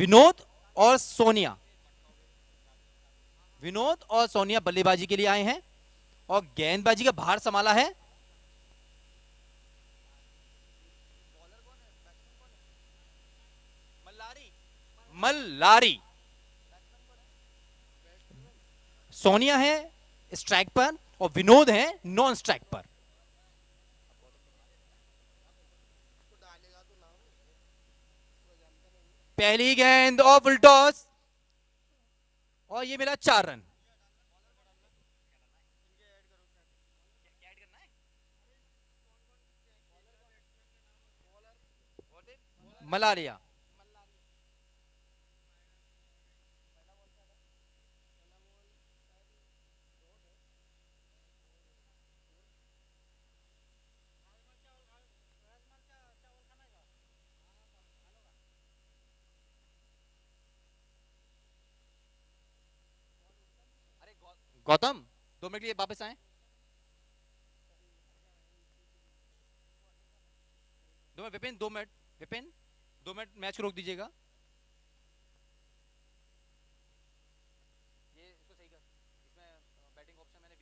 विनोद और सोनिया, विनोद और सोनिया बल्लेबाजी के लिए आए हैं और गेंदबाजी का भार संभाला है मल्लारी। सोनिया है स्ट्राइक पर और विनोद है नॉन स्ट्राइक पर। पहली गेंद और फुल टॉस और ये मिला 4 रन। मलारिया, गौतम 2 मिनट के लिए वापस आए। 2 minute Vipin, 2 minute Vipin, 2 minute match को रोक दीजिएगा। ये इसको सही कर, इसमें बैटिंग ऑप्शन मैंने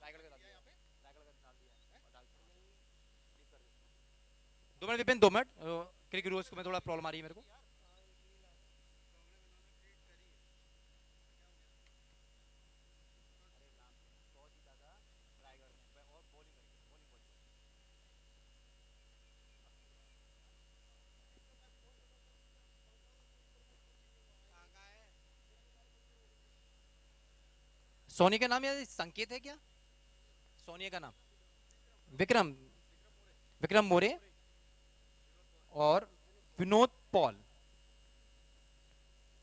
रायगढ़ का डाल दिया, रायगढ़ का डाल दिया है और डाल कर दो। 2 minute Vipin, 2 minute, cricket rules में थोड़ा प्रॉब्लम आ रही है मेरे को। सोनिया का नाम या संकेत है क्या? सोनिया का नाम विक्रम, विक्रम मोरे और विनोद पॉल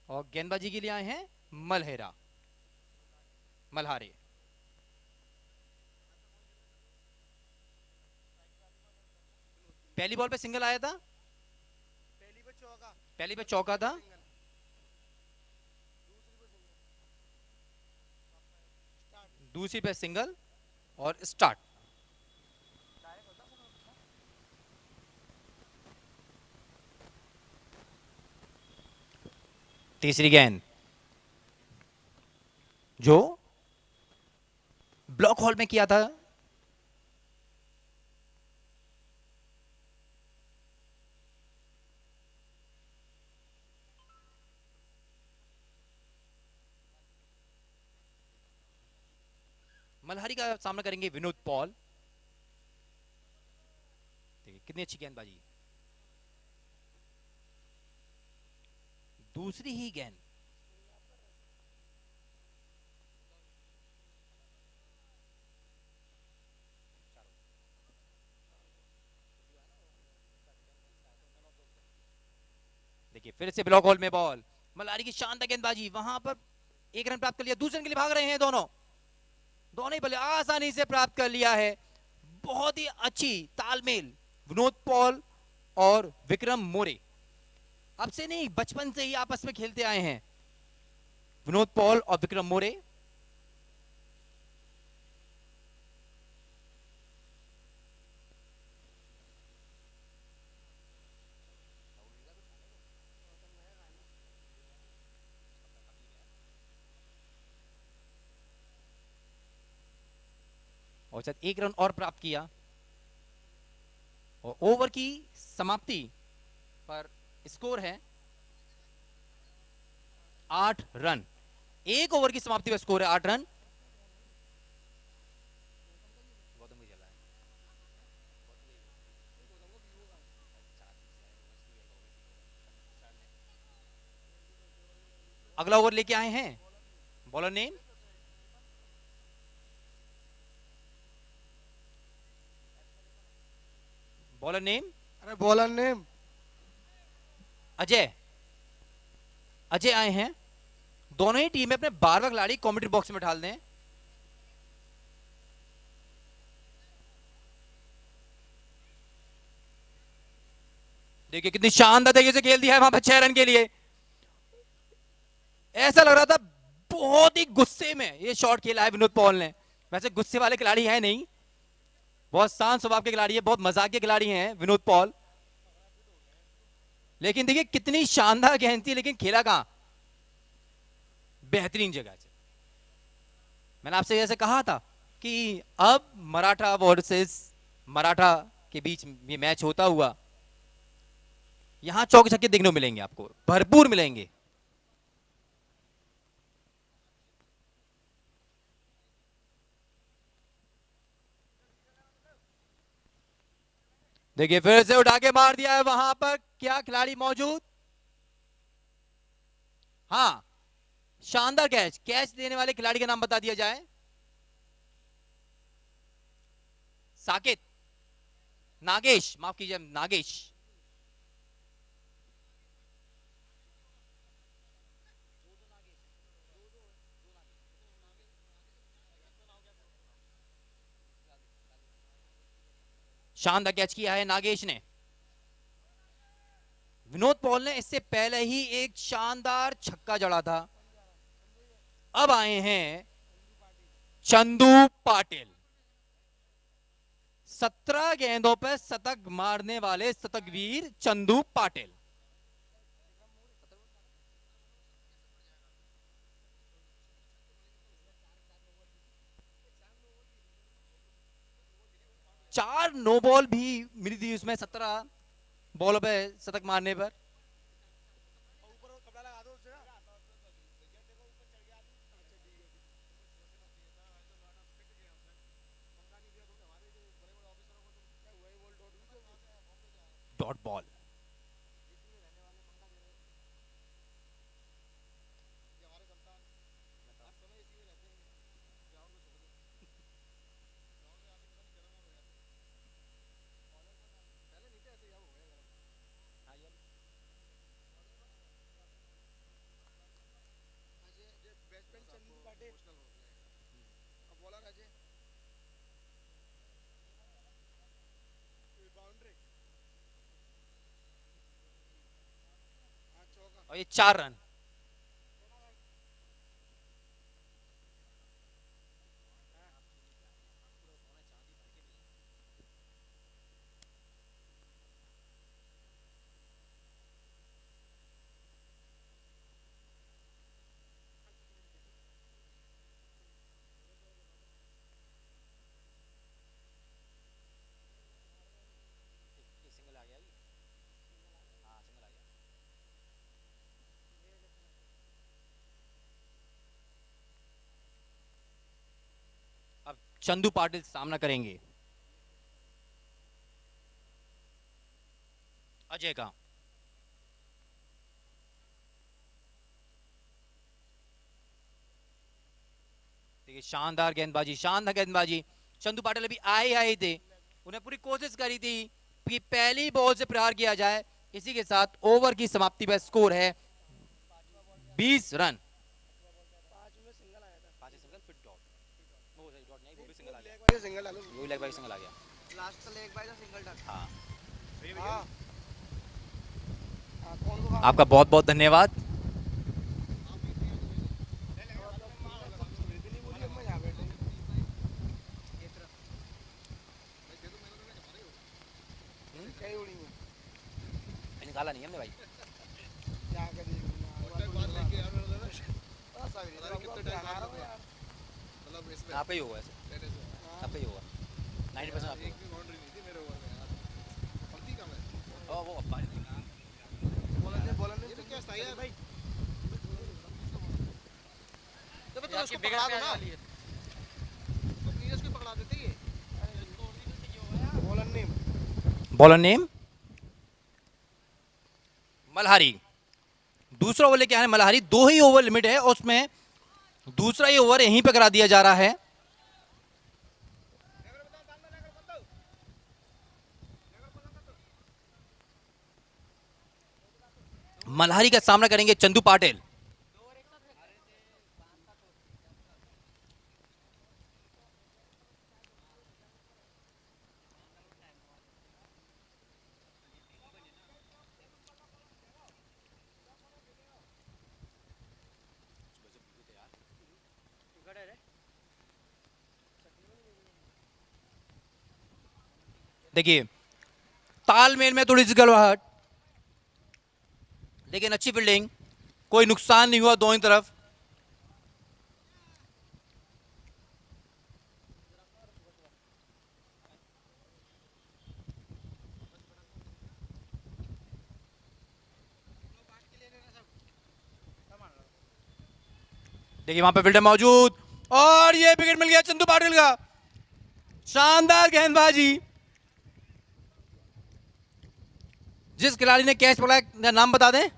और गेंदबाजी के लिए आए हैं मल्हेरा, मल्हारे। पहली बॉल पे सिंगल आया था, पहली पे चौका था, दूसरी पे सिंगल और स्टार्ट। तीसरी गेंद जो ब्लॉक हॉल में किया था, मल्हारी का सामना करेंगे विनोद पॉल। देखिए कितनी अच्छी गेंदबाजी, दूसरी ही गेंद देखिए फिर से ब्लॉक हॉल में बॉल, मल्हारी की शानदार गेंदबाजी, वहां पर 1 रन प्राप्त कर लिया, दूसरे रन के लिए भाग रहे हैं दोनों, दोनों ही बल्ले आसानी से प्राप्त कर लिया है। बहुत ही अच्छी तालमेल विनोद पॉल और विक्रम मोरे, अब से नहीं बचपन से ही आपस में खेलते आए हैं विनोद पॉल और विक्रम मोरे। और शायद 1 रन और प्राप्त किया और ओवर की समाप्ति पर स्कोर है 8 रन। 1 ओवर की समाप्ति पर स्कोर है 8 रन। अगला ओवर लेके आए हैं बॉलर नेम बॉलर नेम अरे बॉलर नेम अजय, अजय आए हैं। दोनों ही टीम में अपने 12वां खिलाड़ी कमेंट्री बॉक्स में डाल दें। देखिए कितनी शानदार तरीके से खेल दिया है वहां पर 6 रन के लिए। ऐसा लग रहा था बहुत ही गुस्से में ये शॉट खेला है विनोद पॉल ने, वैसे गुस्से वाले खिलाड़ी है नहीं, बहुत शांत स्वभाव के खिलाड़ी है, बहुत मजाक के खिलाड़ी हैं विनोद पॉल, लेकिन देखिए कितनी शानदार गेंद थी, लेकिन खेला कहां, बेहतरीन जगह से। मैंने आपसे जैसे कहा था कि अब मराठा वर्सेस मराठा के बीच ये मैच होता हुआ, यहां चौके छक्के देखने को मिलेंगे, आपको भरपूर मिलेंगे। देखिए फिर से उठा के मार दिया है, वहां पर क्या खिलाड़ी मौजूद, हाँ शानदार कैच, कैच देने वाले खिलाड़ी का नाम बता दिया जाए। साकेत, नागेश, माफ कीजिए नागेश। शानदार कैच किया है नागेश ने। विनोद पॉल ने इससे पहले ही एक शानदार छक्का जड़ा था। अब आए हैं चंदू पाटिल, 17 गेंदों पर शतक मारने वाले शतकवीर चंदू पाटिल। चार नो बॉल भी मिली थी उसमें, 17 बॉलों पे शतक मारने पर। डॉट बॉल, और ये 4 रन। सिंगल आ गया, हाँ सिंगल आ गया। अब चंदू पाटिल सामना करेंगे अजय का। देखिए शानदार गेंदबाजी, शानदार गेंदबाजी। चंदू पाटिल अभी आए थे, उन्हें पूरी कोशिश करी थी कि पहली बॉल से प्रहार किया जाए। इसी के साथ ओवर की समाप्ति पर स्कोर है 20 रन। सिंगल आ गया, लास्ट का लेग बाय था, सिंगल डक। हाँ, आपका बहुत बहुत धन्यवाद। निकाला नहीं हमने भाई, आप ही होगा, आप ही होगा 90% आप ही होगा। वो भाई तो उसको पकड़ा दो ना, तो नीरज को पकड़ा देते ही। Bowler name Malhari. दूसरा ओवर लेके आने मल्हारी, 2 ही ओवर लिमिट है, उसमें दूसरा ही ओवर यहीं पे करा दिया जा रहा है। मल्हारी का सामना करेंगे चंदू पाटिल। देखिए तालमेल में थोड़ी सी गड़बड़, लेकिन अच्छी फील्डिंग, कोई नुकसान नहीं हुआ दोनों तरफ। देखिए वहां पे फील्डर मौजूद और ये विकेट मिल गया चंदू पाटिल का। शानदार गेंदबाजी। जिस खिलाड़ी ने कैच पकड़ा, नाम बता दें।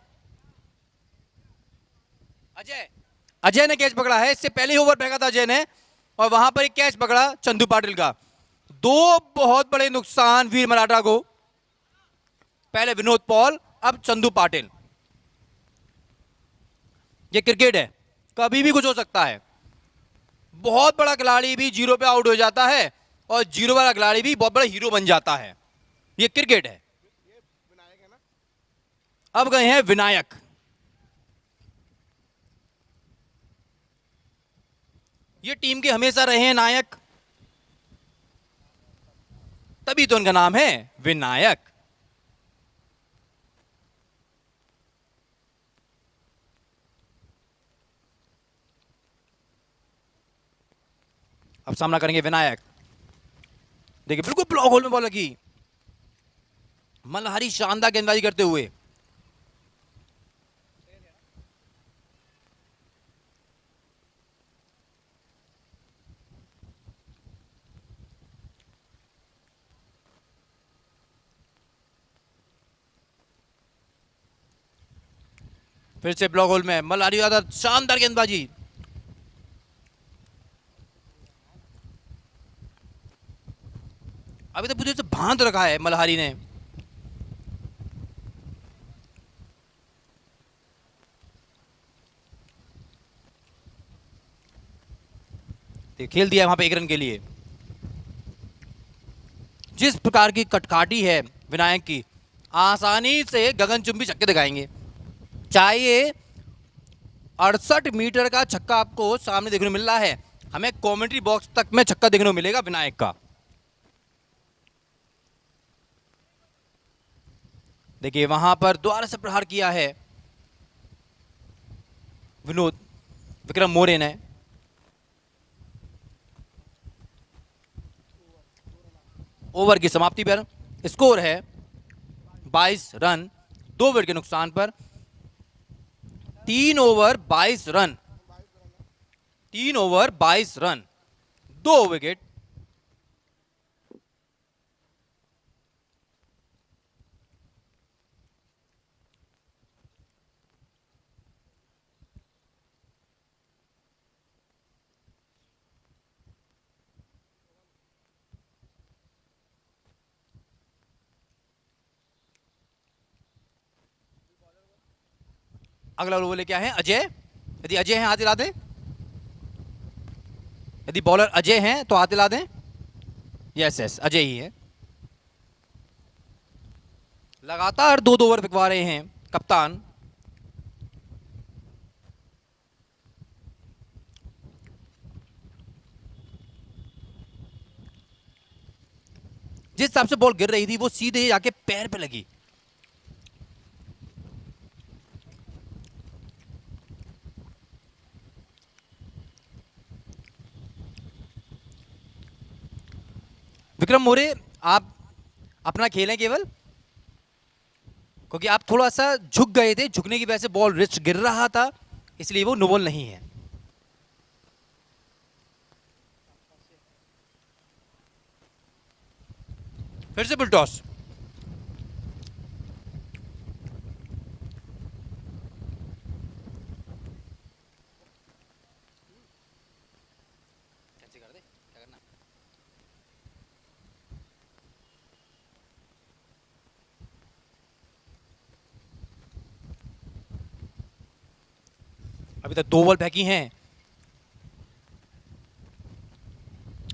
अजय। अजय ने कैच पकड़ा है, इससे पहले ही ओवर फेंका था अजय ने और वहां पर एक कैच पकड़ा चंदू पाटिल का। दो बहुत बड़े नुकसान वीर मराठा को, पहले विनोद पॉल, अब चंदू पाटिल। ये क्रिकेट है, कभी भी कुछ हो सकता है। बहुत बड़ा खिलाड़ी भी जीरो पे आउट हो जाता है और जीरो वाला खिलाड़ी भी बहुत बड़ा हीरो बन जाता है। ये क्रिकेट है। अब गए हैं विनायक। ये टीम के हमेशा रहे हैं नायक, तभी तो उनका नाम है विनायक। अब सामना करेंगे विनायक। देखिए बिल्कुल ब्लॉक होल में बॉल लगी। मल्हारी शानदार गेंदबाजी करते हुए। फिर से ब्लॉक होल में मल्हारी ज्यादा शानदार गेंदबाजी। अभी तो पूरी से बांध रखा है मल्हारी ने। खेल दिया वहां पे 1 रन के लिए। जिस प्रकार की कटकाटी है विनायक की, आसानी से गगनचुंबी छक्के दिखाएंगे। चाहे 68 मीटर का छक्का आपको सामने देखने को मिल रहा है, हमें कमेंट्री बॉक्स तक में छक्का देखने को मिलेगा विनायक का। देखिए वहां पर द्वारा से प्रहार किया है विक्रम मोरे ने। ओवर की समाप्ति पर स्कोर है 22 रन, 2 विकेट के नुकसान पर। 3 over 22 run, 3 over 22 run, 2 wicket. अगला ओवर लेके आए हैं अजय। यदि अजय हैं हाथ हिला दें। यदि बॉलर अजय हैं तो हाथ हिला दें। यस यस अजय ही है। लगातार 2 ओवर फेंकवा रहे हैं कप्तान। जिस हिसाब से बॉल गिर रही थी वो सीधे जाके पैर पे लगी। विक्रम मोरे, आप अपना खेलें केवल, क्योंकि आप थोड़ा सा झुक गए थे, झुकने की वजह से बॉल रिस्ट गिर रहा था, इसलिए वो नो बॉल नहीं है। फिर से फुल टॉस। अभी तक 2 बॉल फेंकी हैं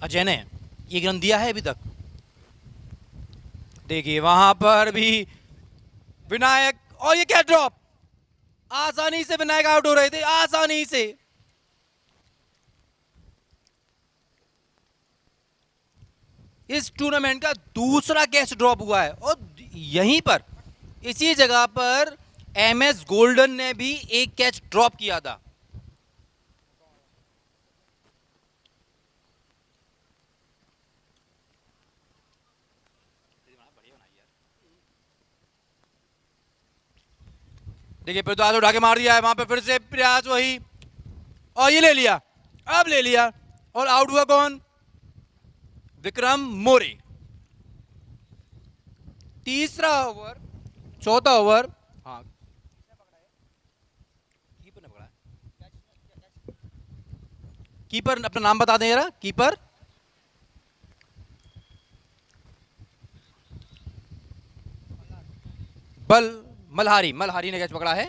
अजय ने, 1 रन दिया है अभी तक। देखिए वहां पर भी विनायक, और ये क्या ड्रॉप, आसानी से विनायक आउट हो रहे थे, आसानी से। इस टूर्नामेंट का दूसरा कैच ड्रॉप हुआ है और यहीं पर इसी जगह पर MS गोल्डन ने भी एक कैच ड्रॉप किया था। देखिए पृथ्वीराज उठा के मार दिया है, वहां पे फिर से प्रयास वही, और ये ले लिया, अब ले लिया, और आउट हुआ कौन? विक्रम मोरे। तीसरा ओवर, चौथा ओवर। हाँ, कीपर ने पकड़ा है। कीपर अपना नाम बता दें जरा, कीपर बल मल्हारी, मल्हारी ने कैच पकड़ा है।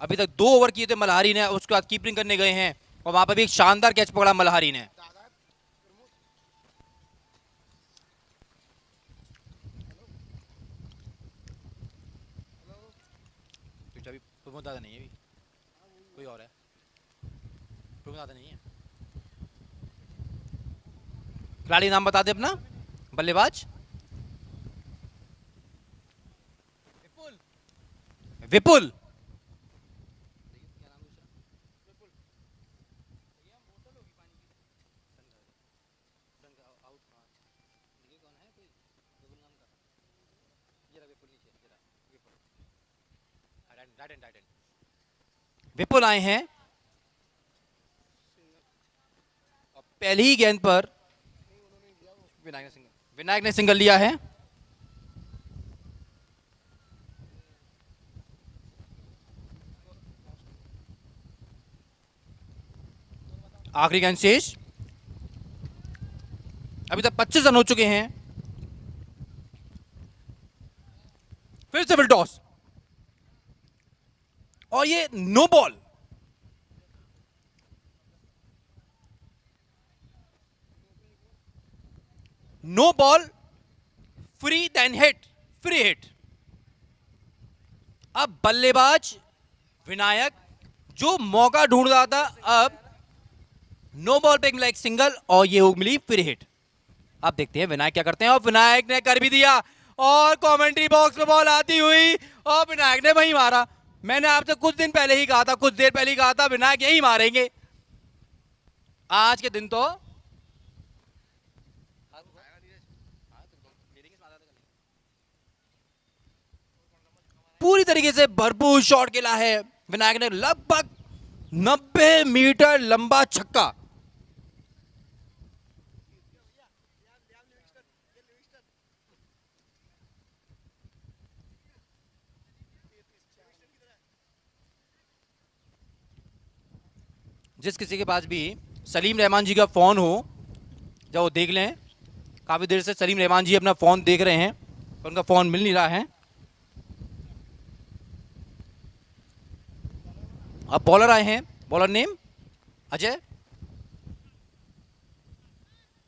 अभी तक 2 ओवर किए थे मल्हारी ने, उसके बाद कीपिंग करने गए हैं और वहां पर भी एक शानदार कैच पकड़ा मल्हारी ने। अभी प्रमोद दादा नहीं है, कोई और है, प्रमोद दादा नहीं है। खिलाड़ी नाम बता दे अपना, बल्लेबाज विपुल। विपुल आए हैं और पहली ही गेंद पर विनायक ने सिंगल लिया है। आखिरी गेंद शेष, अभी तक 25 रन हो चुके हैं। फिर से टॉस और ये no ball. No ball, free then hit, free hit. अब बल्लेबाज विनायक जो मौका ढूंढ रहा था, अब नो बॉल पे मिला एक सिंगल और ये हो मिली फ्री हिट। अब देखते हैं विनायक क्या करते हैं, और विनायक ने कर भी दिया, और कमेंट्री बॉक्स में बॉल आती हुई और विनायक ने वही मारा। मैंने आपसे कुछ दिन पहले ही कहा था, कुछ देर पहले ही कहा था विनायक यही मारेंगे। आज के दिन तो पूरी तरीके से भरपूर शॉट खेला है विनायक ने, लगभग 90 मीटर लंबा छक्का। जिस किसी के पास भी सलीम रहमान जी का फोन हो, जब वो देख लें, काफी देर से सलीम रहमान जी अपना फोन देख रहे हैं, उनका फोन मिल नहीं रहा है। अब बॉलर आए हैं, बॉलर नेम अजय,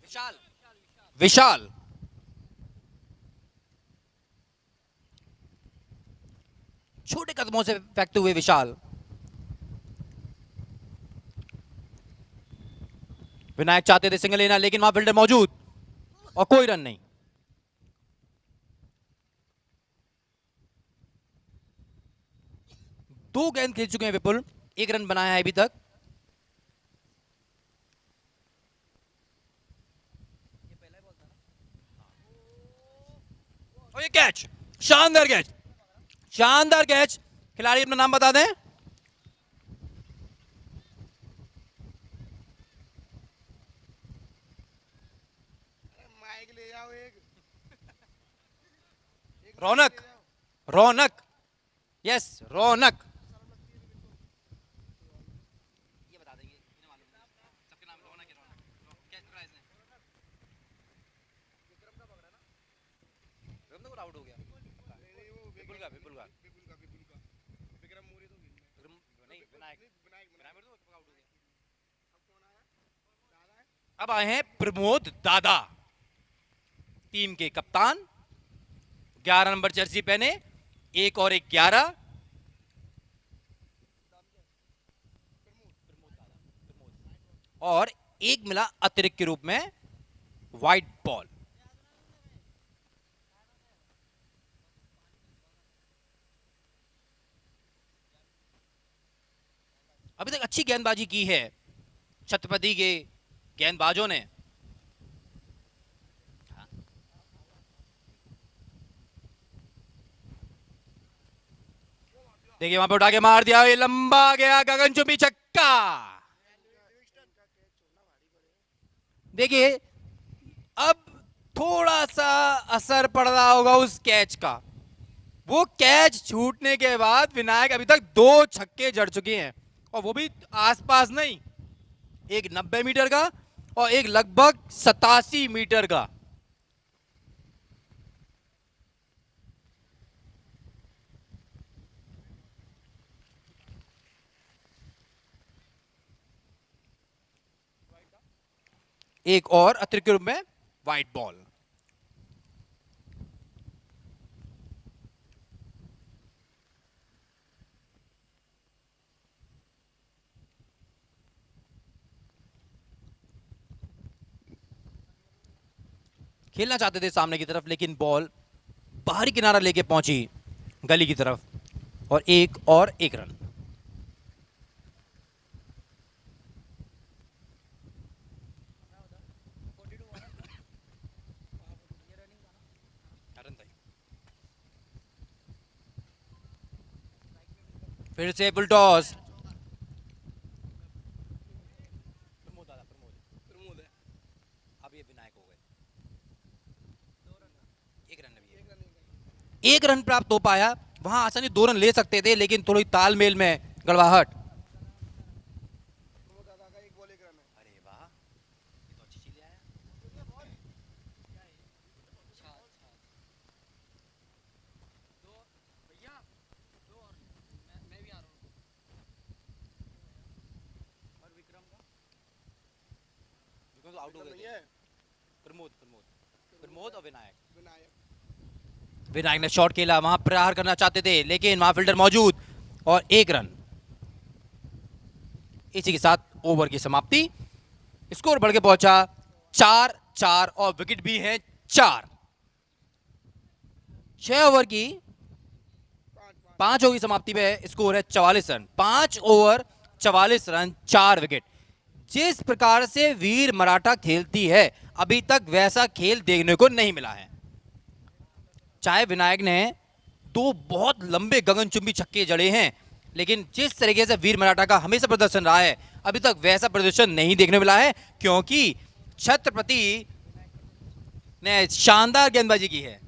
विशाल, विशाल। छोटे कदमों से फेंकते हुए विशाल। विनायक चाहते थे सिंगल लेना, लेकिन वहां फील्डर मौजूद और कोई रन नहीं। दो गेंद खेल चुके हैं विपुल, 1 रन बनाया है अभी तक। और ये कैच, शानदार कैच, शानदार कैच। खिलाड़ी अपना नाम बता दें। रौनक, रौनक, यस रौनक। ये बता देंगे, सबके नाम रौनक है, रौनक। क्या पकड़ा इसने? विक्रम का पकड़ा ना, विक्रम तो आउट हो गया। विपुल का, विपुल का, विक्रम मोरे तो नहीं, विनायक, विनायक तो आउट हो गया। अब आए हैं प्रमोद दादा, टीम के कप्तान, 11 नंबर जर्सी पहने, 1 और 1 11। और 1 मिला अतिरिक्त के रूप में व्हाइट बॉल। अभी तक अच्छी गेंदबाजी की है छत्रपति के गेंदबाजों ने। देखिए वहां पे उठा के मार दिया, ये लंबा गया गगनचुंबी छक्का। देखिए अब थोड़ा सा असर पड़ रहा होगा उस कैच का। वो कैच छूटने के बाद विनायक अभी तक 2 छक्के जड़ चुके हैं, और वो भी आसपास नहीं, एक 90 मीटर का और एक लगभग 87 मीटर का। एक और अतिरिक्त रूप में व्हाइट बॉल। खेलना चाहते थे सामने की तरफ, लेकिन बॉल बाहरी किनारा लेके पहुंची गली की तरफ, और एक रन। फिर से बुलटॉस। अब ये विनायक हो गए। एक रन प्राप्त हो पाया। वहां आसानी 2 रन ले सकते थे, लेकिन थोड़ी तालमेल में गड़बड़ाहट। अरे वाह, ये तो अच्छी चीज आया। आउट हो गए। प्रमोद प्रमोद प्रमोद और विनायक। विनायक ने शॉट खेला, वहां प्रहार करना चाहते थे, लेकिन वहां फील्डर मौजूद, और 1 रन। इसी के साथ ओवर की समाप्ति। स्कोर बढ़ के पहुंचा 4-4, और विकेट भी है 4। 6 ओवर की 5 ओवर की समाप्ति पे स्कोर है 44 रन। 5 over 44 run, 4 wicket. जिस प्रकार से वीर मराठा खेलती है, अभी तक वैसा खेल देखने को नहीं मिला है। चाहे विनायक ने 2 बहुत लंबे गगनचुंबी छक्के जड़े हैं, लेकिन जिस तरीके से वीर मराठा का हमेशा प्रदर्शन रहा है, अभी तक वैसा प्रदर्शन नहीं देखने मिला है, क्योंकि छत्रपति ने शानदार गेंदबाजी की है।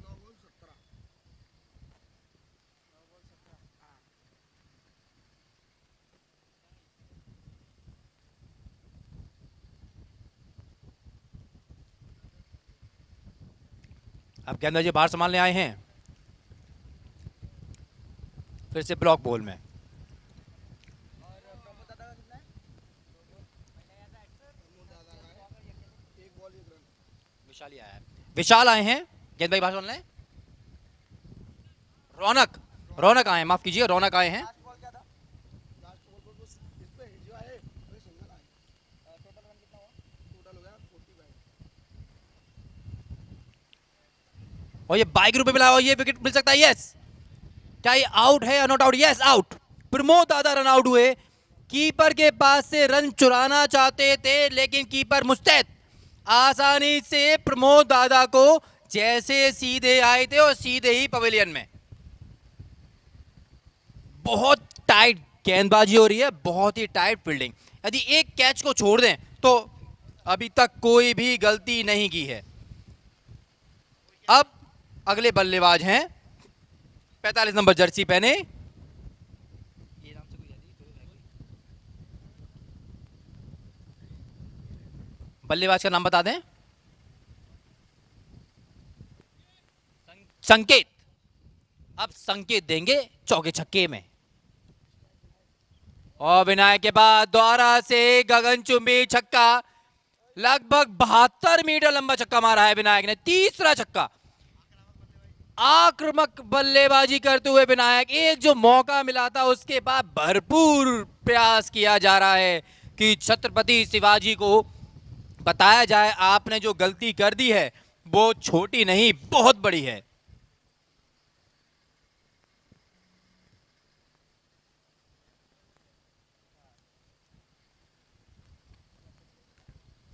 अब गेंदबाजी बाहर संभालने आए हैं। फिर से ब्लॉक बॉल में विशाल आया है। विशाल आए हैं गेंदबाजी बाहर संभालने। रौनक रौनक आए हैं, माफ कीजिए, रौनक आए हैं। और ये बाइक रूप में मिला, और ये विकेट मिल सकता है। यस, क्या ये आउट है या not out? Yes, out. Pramod दादा रन आउट हुए। कीपर के पास से रन चुराना चाहते थे, लेकिन कीपर मुस्तैद आसानी से प्रमोद दादा को जैसे सीधे आए थे और सीधे ही पवेलियन में। बहुत टाइट गेंदबाजी हो रही है, बहुत ही टाइट फील्डिंग। यदि एक कैच को छोड़ दें तो अभी तक कोई भी गलती नहीं की है। अब अगले बल्लेबाज हैं 45 नंबर जर्सी पहने। बल्लेबाज का नाम बता दें। संकेत। अब संकेत देंगे चौके छक्के में, और विनायक के बाद द्वारा से गगनचुंबी छक्का। लगभग 72 मीटर लंबा छक्का मारा है विनायक ने, तीसरा छक्का। आक्रामक बल्लेबाजी करते हुए विनायक, एक जो मौका मिला था उसके बाद भरपूर प्रयास किया जा रहा है कि छत्रपति शिवाजी को बताया जाए आपने जो गलती कर दी है वो छोटी नहीं, बहुत बड़ी है।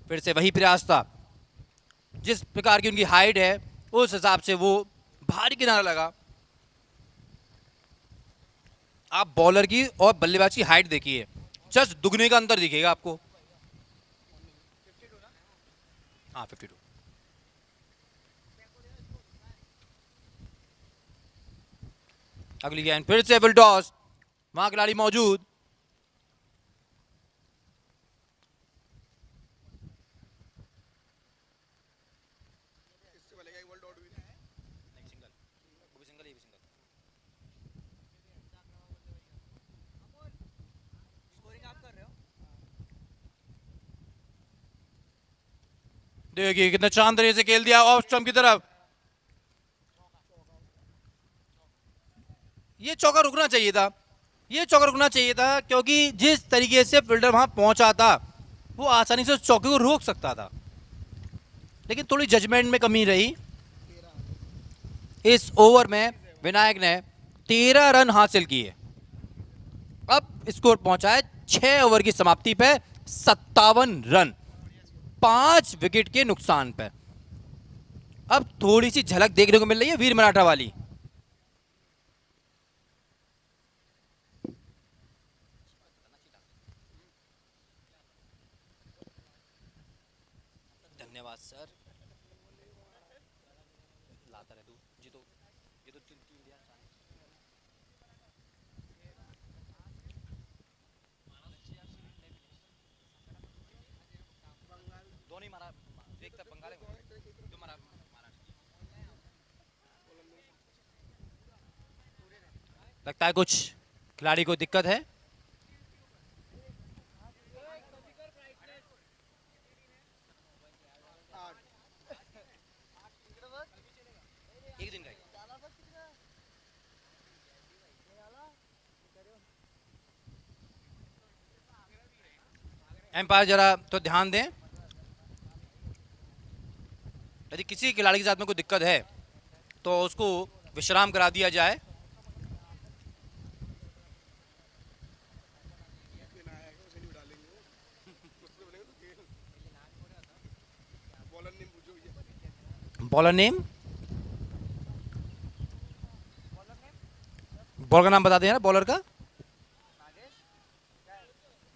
फिर से वही प्रयास था, जिस प्रकार की उनकी हाइट है उस हिसाब से वो भारी किनारा लगा। आप बॉलर की और बल्लेबाज की हाइट देखिए, जस्ट दुगने का अंतर दिखेगा आपको। हाँ 52। अगली गेंद फिर से फुल टॉस, वहां खिलाड़ी मौजूद। देखिए कितना शानदार तरीके से खेल दिया ऑफ स्टंप की तरफ। ये चौका रुकना चाहिए था, ये चौका रुकना चाहिए था, क्योंकि जिस तरीके से फील्डर वहां पहुंचा था वो आसानी से उस चौके को रोक सकता था, लेकिन थोड़ी जजमेंट में कमी रही। इस ओवर में विनायक ने 13 रन हासिल किए। अब स्कोर पहुंचा है 6 ओवर की समाप्ति पे 57 रन, 5 विकेट के नुकसान पर। अब थोड़ी सी झलक देखने को मिल रही है वीर मराठा वाली। धन्यवाद सर, लाता रहे तू जी। तो ये तो टीम दिया धोनी मारा, देखता बंगाल जो मारा। लगता है कुछ खिलाड़ी को दिक्कत है। एक दिन का एम्पायर जरा तो ध्यान दें, यदि किसी खिलाड़ी के साथ में कोई दिक्कत है तो उसको विश्राम करा दिया जाए। बॉलर नेम, बॉलर का नाम बता दें ना, बॉलर का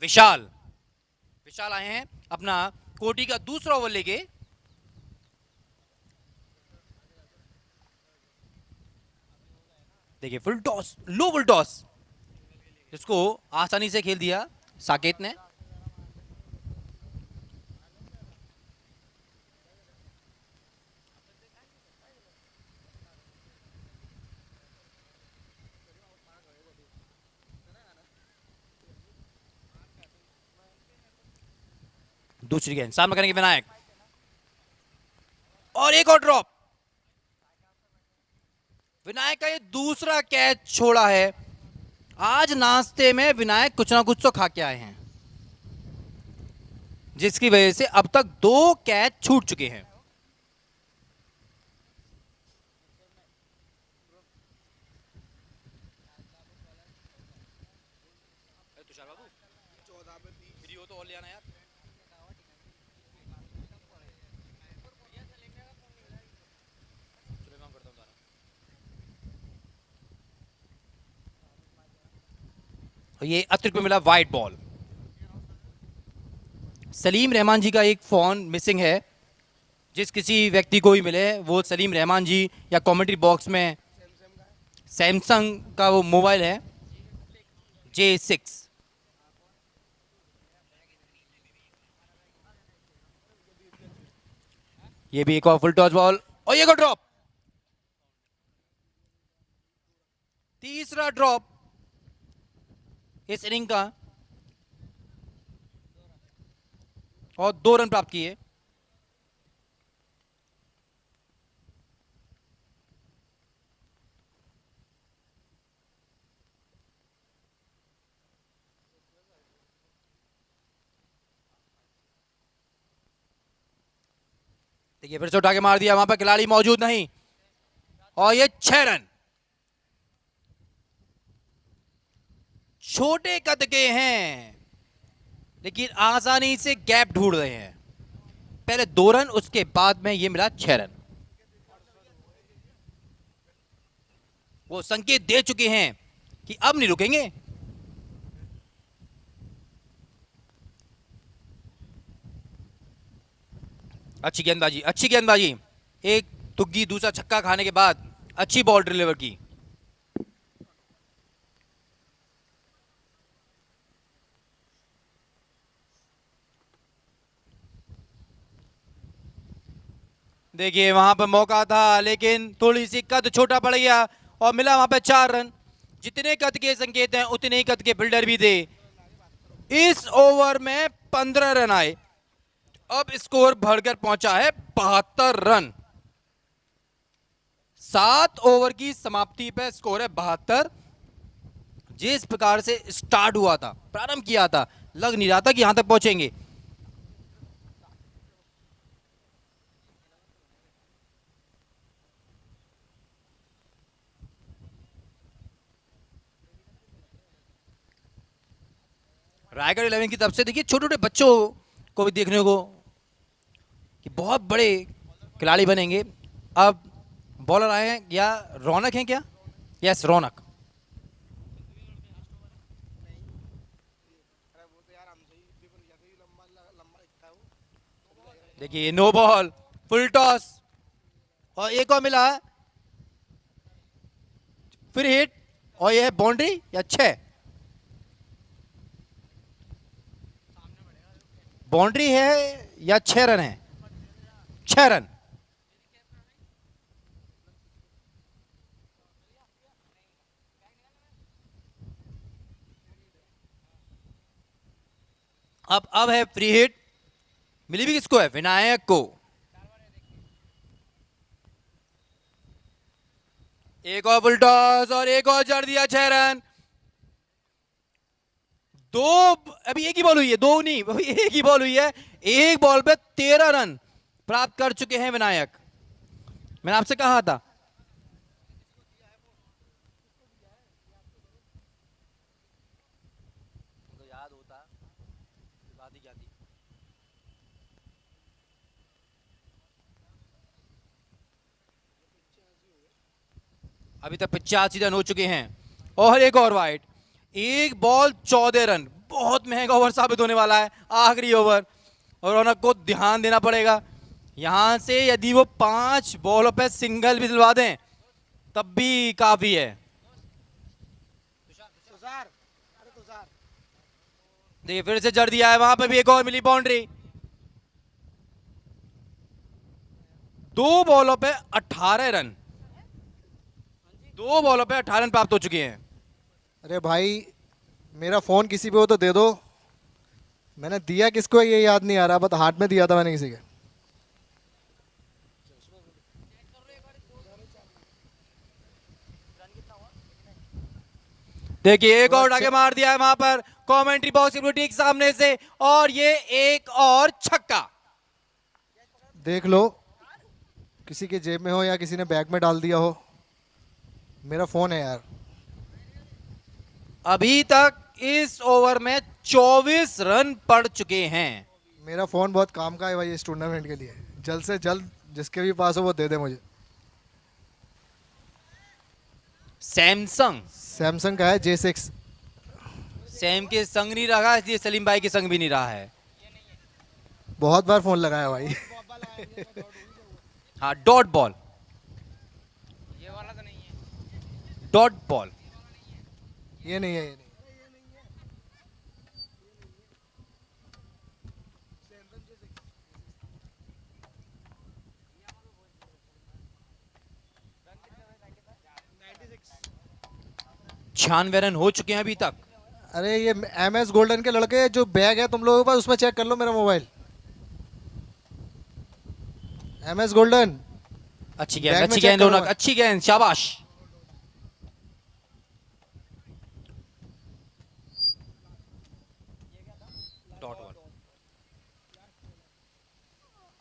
विशाल। विशाल आए हैं अपना कोटी का दूसरा ओवर लेके। देखिए फुल टॉस, लो फुल टॉस, जिसको आसानी से खेल दिया साकेत ने। दूसरी गेंद सामने करेंगे विनायक, और एक और ड्रॉप। विनायक का ये दूसरा कैच छोड़ा है। आज नाश्ते में विनायक कुछ ना कुछ तो खा के आए हैं, जिसकी वजह से अब तक 2 कैच छूट चुके हैं। तुषार बाबू 14 पे 30 वीडियो तो और ले आना यार। ये अतिरिक्त में मिला वाइड बॉल। सलीम रहमान जी का एक फोन मिसिंग है, जिस किसी व्यक्ति को ही मिले वो सलीम रहमान जी, या कमेंट्री बॉक्स में सैमसंग का वो मोबाइल है J6। ये भी एक और फुल टॉस बॉल, और ये को ड्रॉप, तीसरा ड्रॉप इस इनिंग का, और 2 रन प्राप्त किए। देखिए फिर से उठा के मार दिया, वहां पर खिलाड़ी मौजूद नहीं, और ये 6 रन। छोटे कद के हैं लेकिन आसानी से गैप ढूंढ रहे हैं। पहले 2 रन, उसके बाद में ये मिला 6 रन। वो संकेत दे चुके हैं कि अब नहीं रुकेंगे। अच्छी गेंदबाजी, अच्छी गेंदबाजी। एक तुग्गी, दूसरा छक्का खाने के बाद अच्छी बॉल डिलीवर की। देखिए वहां पर मौका था, लेकिन थोड़ी सी कद छोटा पड़ गया और मिला वहां पर 4 रन। जितने कद के संकेत हैं उतने ही कद के फील्डर भी थे। इस ओवर में 15 रन आए। अब स्कोर बढ़कर पहुंचा है 72 रन। 7 ओवर की समाप्ति पे स्कोर है 72। जिस प्रकार से स्टार्ट हुआ था, प्रारंभ किया था, लग नहीं रहा था कि यहां तक पहुंचेंगे। रायगढ़ 11 की तरफ से देखिए छोटे छोटे बच्चों को भी देखने को कि बहुत बड़े खिलाड़ी बनेंगे। अब बॉलर आए हैं, या रौनक हैं क्या? यस, रौनक। देखिए नो बॉल, फुल टॉस, और एक और मिला, फिर हिट, और यह है बाउंड्री या 6? बाउंड्री है या 6 रन है? 6 रन। अब है फ्री हिट। मिली भी किसको है? विनायक को। एक और फुल टॉस और एक और जड़ दिया, 6 रन। दो, अभी एक ही बॉल हुई है, दो नहीं, एक ही बॉल हुई है। एक बॉल पे 13 रन प्राप्त कर चुके हैं विनायक। मैंने आपसे कहा था याद होता, बात ही क्या थी। अभी तक 85 रन हो चुके हैं और एक और वाइड। एक बॉल 14 रन, बहुत महंगा ओवर साबित होने वाला है, आखिरी ओवर, और रौनक को ध्यान देना पड़ेगा। यहां से यदि वो 5 बॉलों पे सिंगल भी दिलवा दें तब भी काफी है। देखिए फिर से जड़ दिया है, वहां पे भी एक और मिली बाउंड्री। 2 बॉलों पे 18 रन, 2 बॉलों पे 18 रन प्राप्त हो चुके हैं। अरे भाई, मेरा फोन किसी पे हो तो दे दो। मैंने दिया किसको है ये याद नहीं आ रहा, बट हाथ में दिया था मैंने किसी के। देखिए एक और आगे मार दिया है वहां पर, कमेंट्री बॉक्स के ठीक सामने से, और ये एक और छक्का। देख लो, किसी के जेब में हो या किसी ने बैग में डाल दिया हो। मेरा फोन है यार। अभी तक इस ओवर में 24 रन पड़ चुके हैं। मेरा फोन बहुत काम का है भाई इस टूर्नामेंट के लिए। जल्द से जल्द जिसके भी पास हो वो दे दे मुझे। सैमसंग का है J6। सैम के संग नहीं रहा, इसलिए सलीम भाई के संग भी नहीं रहा है। बहुत बार फोन लगाया भाई। हाँ, डॉट बॉल, ये वाला तो नहीं है। डॉट बॉल ये नहीं है, ये नहीं। छियानवे रन हो चुके हैं अभी तक। अरे ये MS गोल्डन के लड़के जो बैग है तुम लोगों के पास, उसमें चेक कर लो मेरा मोबाइल। MS गोल्डन, अच्छी गेंद, अच्छी गेंद रौनक, अच्छी गेंद, शाबाश।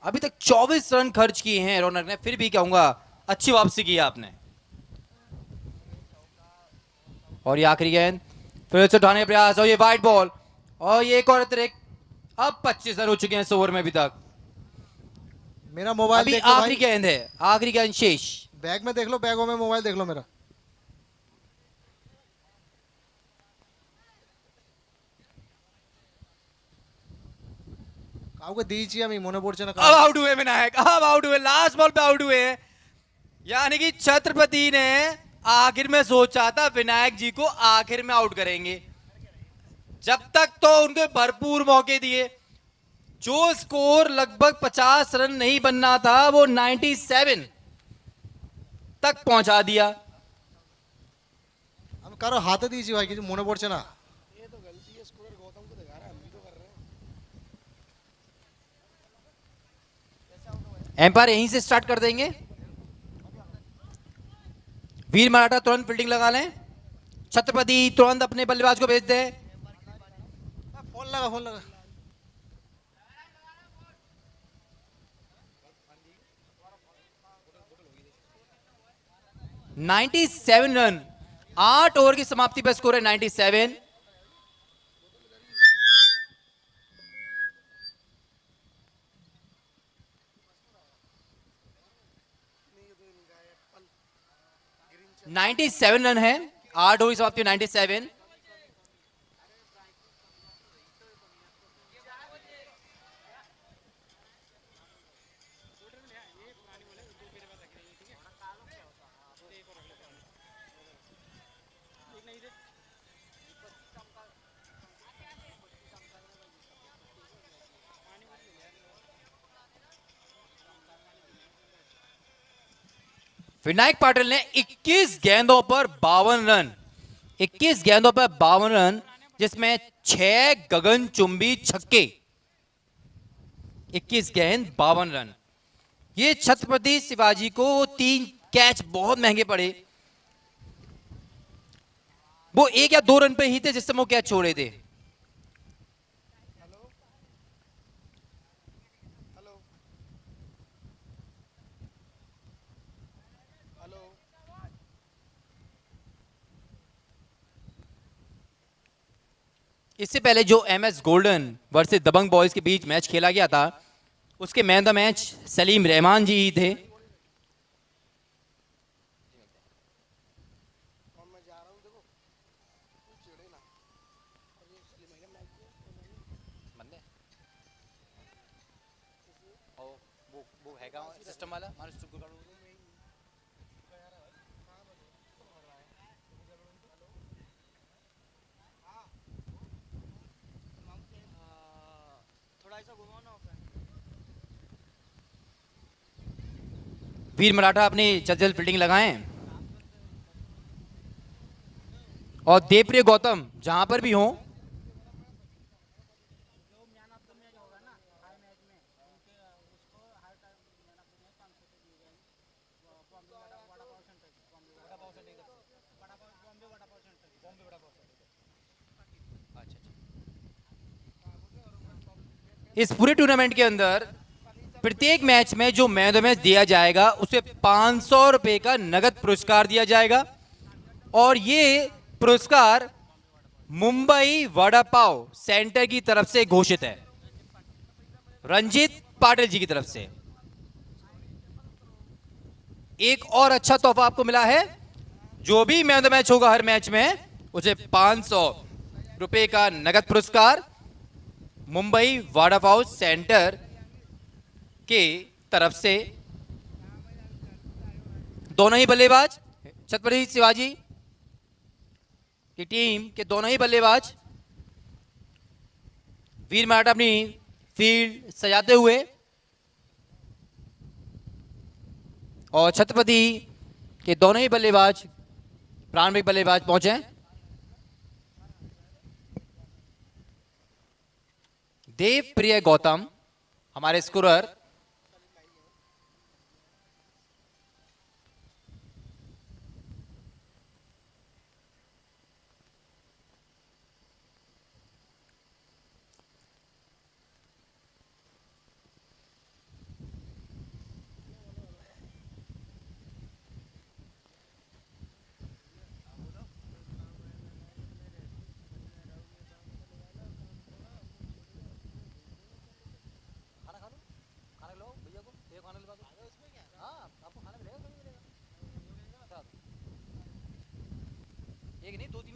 अभी तक 24 रन खर्च किए हैं रौनक ने, फिर भी कहूंगा अच्छी वापसी की आपने। और ये आखिरी गेंद, फिर से उठाने का प्रयास, और ये वाइड बॉल, और ये एक और अतिरिक्त। अब 25 रन हो चुके हैं इस ओवर में अभी तक। मेरा मोबाइल अभी देख लो आखिरी भाई, गेंद है, आखिरी गेंद शेष। बैग में देख लो, बैगों में मोबाइल देख लो मेरा। কাউকে দিয়েছি আমি, মনে পড়ছে না अब কার। आउट हुए विनायक, अब आउट हुए, लास्ट बॉल पे आउट हुए। यानी कि छत्रपति ने आखिर में सोचा था विनायक जी को आखिर में आउट करेंगे, जब तक तो उनको भरपूर मौके दिए। जो स्कोर लगभग 50 रन नहीं बनना था वो 97 तक पहुंचा दिया। আমি কারো হাতে দিয়েছি ভাই, কিছু মনে পড়ছে না। एम्पायर यहीं से स्टार्ट कर देंगे। वीर मराठा तुरंत फील्डिंग लगा लें, छत्रपति तुरंत अपने बल्लेबाज को भेज दे। ফোন লাগা, ফোন লাগা। 97 रन, 8 ओवर की समाप्ति पर स्कोर है 97। $97 रन है, 8 ओवर की समाप्ति 97। विनायक पाटिल ने 21 गेंदों पर 52 रन, 21 गेंदों पर 52 रन, जिसमें 6 गगनचुंबी छक्के, 21 गेंद 52 रन। ये छत्रपति शिवाजी को 3 कैच बहुत महंगे पड़े। वो 1 या 2 रन पे ही थे जिससे वो कैच छोड़े थे। इससे पहले जो MS golden versus Dabang boys के बीच मैच खेला गया था, उसके man the match Salim Rahman ji ही थे। सिस्टम वाला वीर मराठा अपनी जल्द फील्डिंग लगाएं और देवप्रिय गौतम जहां पर भी हो, इस पूरे टूर्नामेंट के अंदर प्रत्येक मैच में जो मैन ऑफ द मैच दिया जाएगा उसे 500 रुपए का नगद पुरस्कार दिया जाएगा। और ये पुरस्कार मुंबई वड़ा पाव सेंटर की तरफ से घोषित है, रंजीत पाटिल जी की तरफ से। एक और अच्छा तोहफा आपको मिला है, जो भी मैन ऑफ द मैच होगा हर मैच में उसे 500 रुपए का नगद पुरस्कार मुंबई वड़ा पाव सेंटर के तरफ से। दोनों ही बल्लेबाज छत्रपति शिवाजी की टीम के दोनों ही बल्लेबाज वीर मराठा अपनी फील्ड सजाते हुए और छत्रपति के दोनों ही बल्लेबाज प्रारंभिक बल्लेबाज पहुंचे। देवप्रिय गौतम हमारे स्कोरर,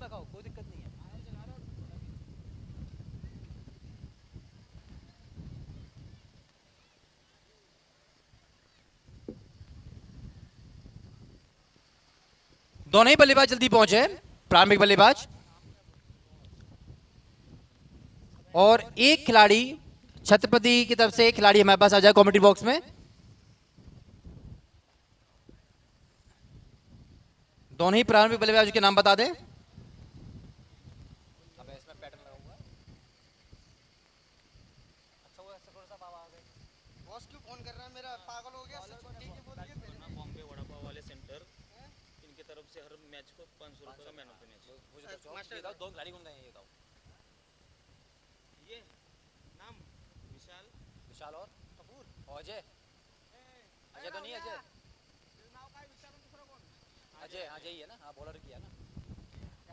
तुम लगाओ, कोई दिक्कत नहीं है। दोनों ही बल्लेबाज जल्दी पहुंचे, प्रारंभिक बल्लेबाज। और एक खिलाड़ी छत्रपति की तरफ से, एक खिलाड़ी हमारे पास आ जाए कमेंट्री बॉक्स में। दोनों ही प्रारंभिक बल्लेबाजों के नाम बता दें। दो खिलाड़ी कौन गए ये बताओ। ये नाम विशाल, विशाल और कपूर और अजय। अजय तो नहीं, अजय अजय अजय ही है ना, हाँ बॉलर किया ना।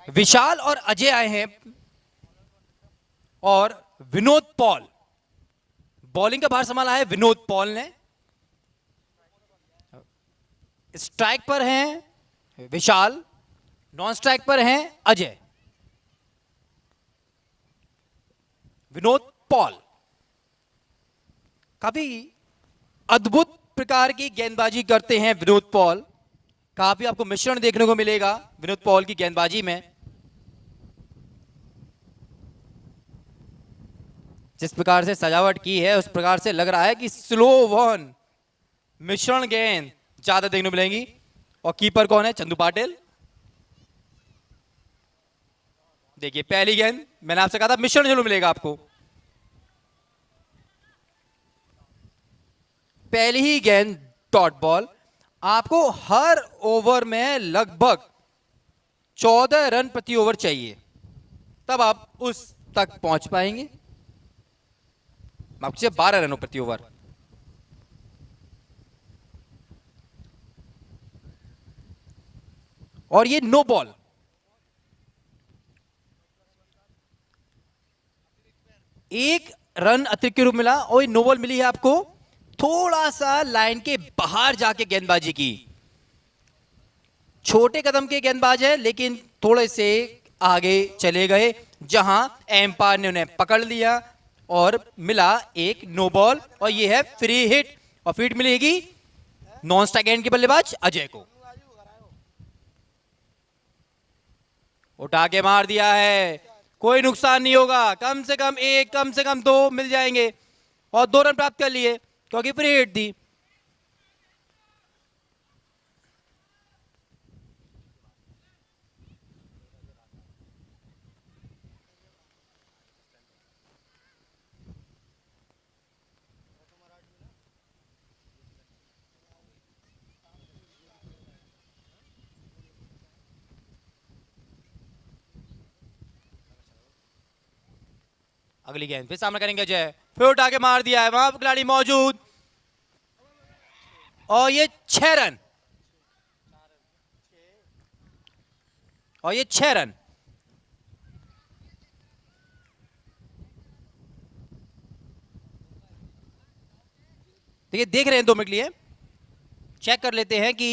विशाल और अजय आए हैं और विनोद पॉल, बॉलिंग का भार संभाला है विनोद पॉल ने। स्ट्राइक पर हैं विशाल, नॉन स्ट्राइक पर हैं अजय। विनोद पॉल काफी अद्भुत प्रकार की गेंदबाजी करते हैं विनोद पॉल। काफी आपको मिश्रण देखने को मिलेगा विनोद पॉल की गेंदबाजी में। जिस प्रकार से सजावट की है उस प्रकार से लग रहा है कि स्लो वन मिश्रण गेंद ज्यादा देखने को मिलेंगी। और कीपर कौन है? चंदू पाटिल। देखिए पहली गेंद, मैंने आपसे कहा था मिश्रण जरूर मिलेगा आपको। पहली ही गेंद डॉट बॉल। आपको हर ओवर में लगभग 14 रन प्रति ओवर चाहिए, तब आप उस तक पहुंच पाएंगे। आपसे 12 रनों प्रति ओवर। और ये नो बॉल। एक रन अतिरिक्त के रूप मिला और नो बॉल मिली है आपको। थोड़ा सा लाइन के बाहर जाके गेंदबाजी की। छोटे कदम के गेंदबाज है लेकिन थोड़े से आगे चले गए, जहां एम्पायर ने उन्हें पकड़ लिया और मिला एक नो बॉल। और ये है फ्री हिट और फील्ड मिलेगी नॉन स्ट्राइक एंड के बल्लेबाज अजय को। उठा के मार दिया है, कोई नुकसान नहीं होगा। कम से कम एक, कम से कम 2 मिल जाएंगे और 2 रन प्राप्त कर लिए क्योंकि फ्री हिट थी। अगली गेंद फिर सामना करेंगे अजय। फिर उठा के मार दिया है, वहां खिलाड़ी मौजूद और ये 6 रन। और ये 6 रन। देखिए देख रहे हैं 2 मिनट के लिए, चेक कर लेते हैं कि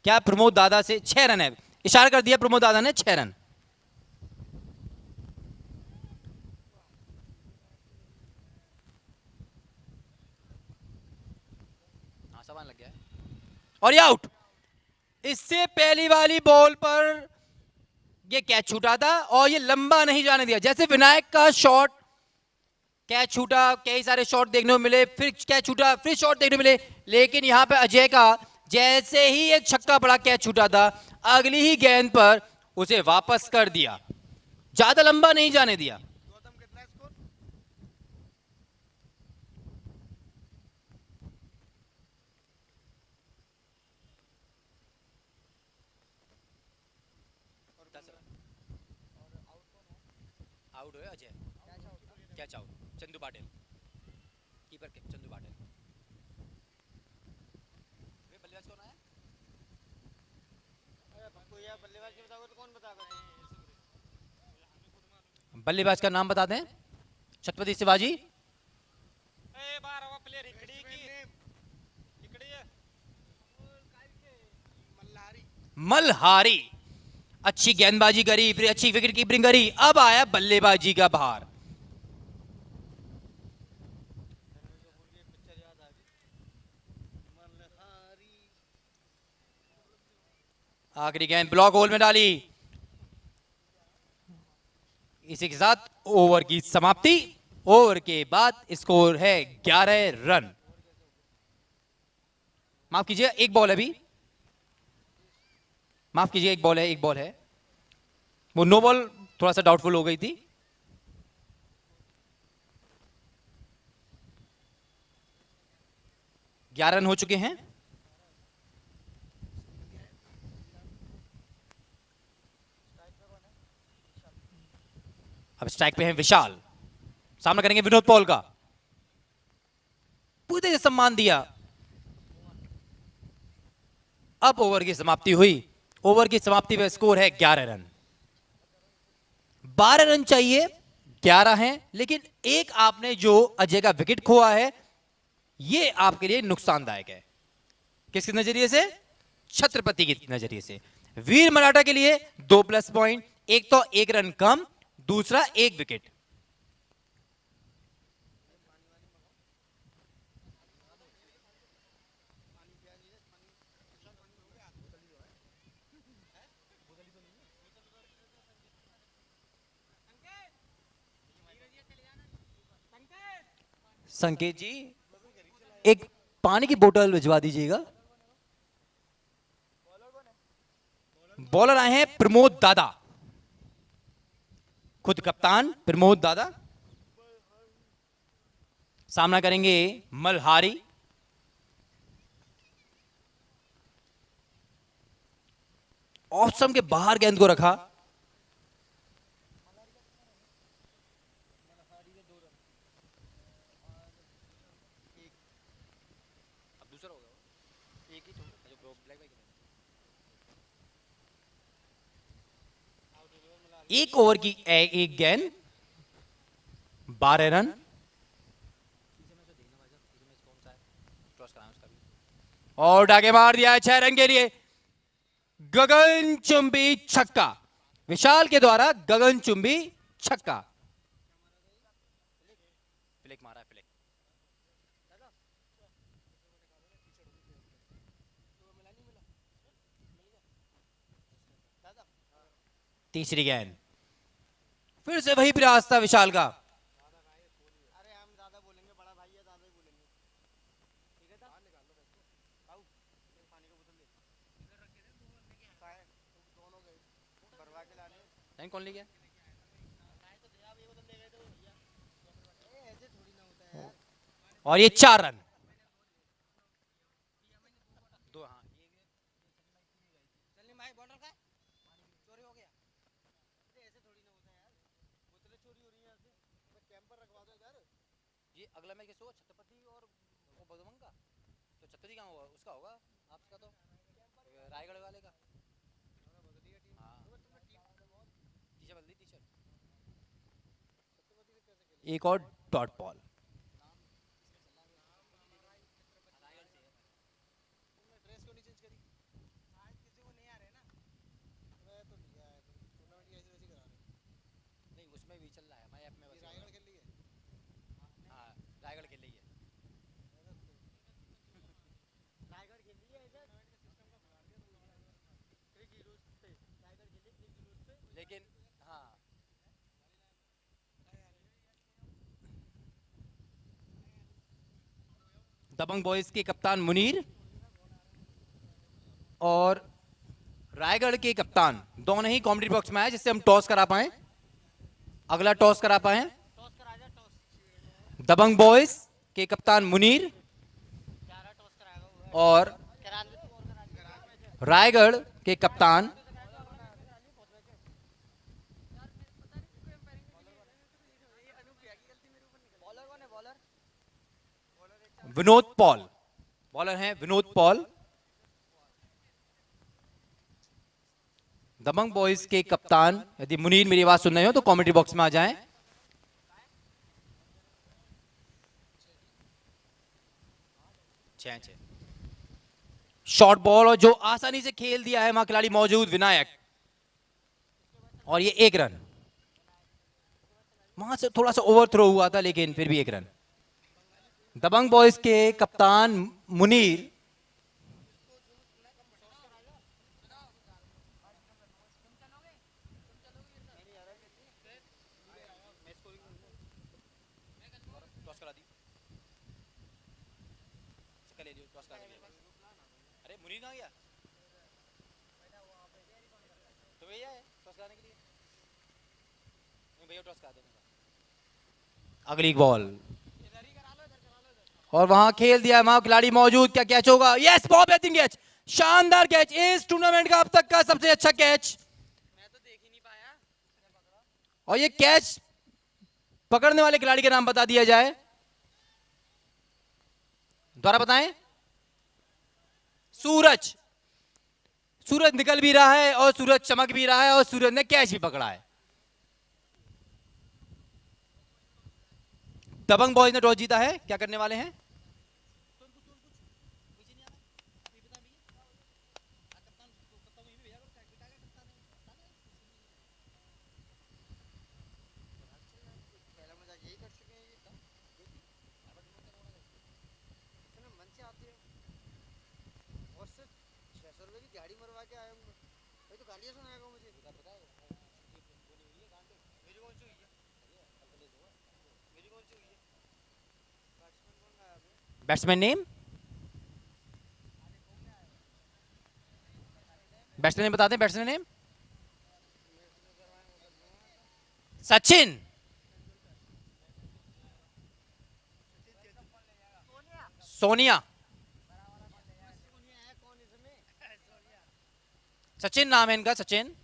क्या प्रमोद दादा से 6 रन है। इशारा कर दिया प्रमोद दादा ने 6 रन। सवाल लग गया है और ये आउट। इससे पहली वाली बॉल पर ये कैच छूटा था और ये लंबा नहीं जाने दिया। जैसे विनायक का शॉट कैच छूटा, कई सारे शॉट देखने को मिले, फिर कैच छूटा, फिर शॉट देखने को मिले, लेकिन यहां पे अजय का जैसे ही एक छक्का पड़ा कैच छूटा था, अगली ही गेंद पर उसे वापस कर दिया, ज्यादा लंबा नहीं जाने दिया। आउट हुए Ajay, catch out. Chandu Patil, keeper के चंदू पाटिल। बल्लेबाज कौन आया? बल्लेबाज नहीं बताओगे तो कौन बताएगा? बल्लेबाज का नाम बता दें। छत्रपति शिवाजी। मल्हारी। अच्छी गेंदबाजी करी, फिर अच्छी विकेट कीपिंग करी, अब आया बल्लेबाजी का भार। आखिरी गेंद ब्लॉक होल में डाली। इसी के साथ ओवर की समाप्ति। ओवर के बाद स्कोर है 11 रन। माफ कीजिए, एक बॉल है अभी, माफ कीजिए, एक बॉल है, एक बॉल है, वो नो बॉल थोड़ा सा डाउटफुल हो गई थी। ग्यारह रन हो चुके हैं। अब स्ट्राइक पे है विशाल, सामना करेंगे विनोद पॉल का। पूरे से सम्मान दिया। अब ओवर की समाप्ति हुई। ओवर की समाप्ति पे स्कोर है 11 रन। 12 रन चाहिए, 11 हैं, लेकिन एक आपने जो अजय का विकेट खोआ है, ये आपके लिए नुकसानदायक है। किसके नजरिए से? छत्रपति के नजरिए से। वीर मराठा के लिए 2 प्लस पॉइंट, एक तो 1 रन कम, दूसरा 1 विकेट। संकेत जी, एक पानी की बोतल भिजवा दीजिएगा। बॉलर आए हैं प्रमोद दादा, खुद कप्तान प्रमोद दादा। सामना करेंगे मल्हारी। ऑफ के बाहर गेंद को रखा। एक ओवर की एक गेंद, 12 रन। और डाके मार दिया 6 रन के लिए। गगनचुंबी छक्का, विशाल के द्वारा गगनचुंबी छक्का। फ्लिक मारा, फ्लिक। तीसरी गेंद, फिर से वही प्रयास था विशाल का। कौन ले गया? और ये 4 रन। दो, हाँ, ये अगला मैच किसका होगा? छत्रपति और वो बजरंग का। तो छत्रपति कहाँ होगा? उसका होगा, आपका तो रायगढ़ वाले का। हाँ, टीशर्ट बदली, टीशर्ट। एक और डॉट बॉल। नहीं, उसमें भी चल रहा है, मैं ऐप में बस रायगढ़ के लिए। हाँ, रायगढ़ के लिए। लेकिन हाँ, दबंग बॉयज के कप्तान मुनीर और रायगढ़ के कप्तान दोनों ही कॉमेडी बॉक्स में आए, जिससे हम टॉस करा पाए, अगला टॉस करा पाए। दबंग बॉयज के कप्तान मुनीर और रायगढ़ के कप्तान विनोद पॉल। बॉलर हैं विनोद पॉल। दबंग बॉयज के कप्तान, यदि मुनीर मेरी आवाज सुन रहे हो तो कमेंट्री बॉक्स में आ जाएं। शॉर्ट बॉल, और जो आसानी से खेल दिया है वहां खिलाड़ी मौजूद विनायक। और ये 1 रन। वहां से थोड़ा सा ओवर थ्रो हुआ था लेकिन फिर भी 1 रन। दबंग बॉयज के कप्तान मुनीर अरे मुनीर कहाँ गया? तो भैया है टॉस कराने के लिए। नहीं भैया टॉस करा देंगे। अगली बॉल और वहां खेल दिया, वहां खिलाड़ी मौजूद, क्या कैच होगा? यस, बहुत बेहतरीन कैच, शानदार कैच, इस टूर्नामेंट का अब तक का सबसे अच्छा कैच। मैं तो देख ही नहीं पाया। और ये कैच पकड़ने वाले खिलाड़ी का नाम बता दिया जाए, दोबारा बताएं। सूरज। सूरज निकल भी रहा है और सूरज चमक भी रहा है और सूरज ने कैच भी पकड़ा है। दबंग बॉयज ने टॉस जीता है, क्या करने वाले हैं? बैट्समैन नेम, बैट्समैन नेम बताते हैं। Batsman name Sachin. सोनिया। सचिन नाम है इनका, सचिन।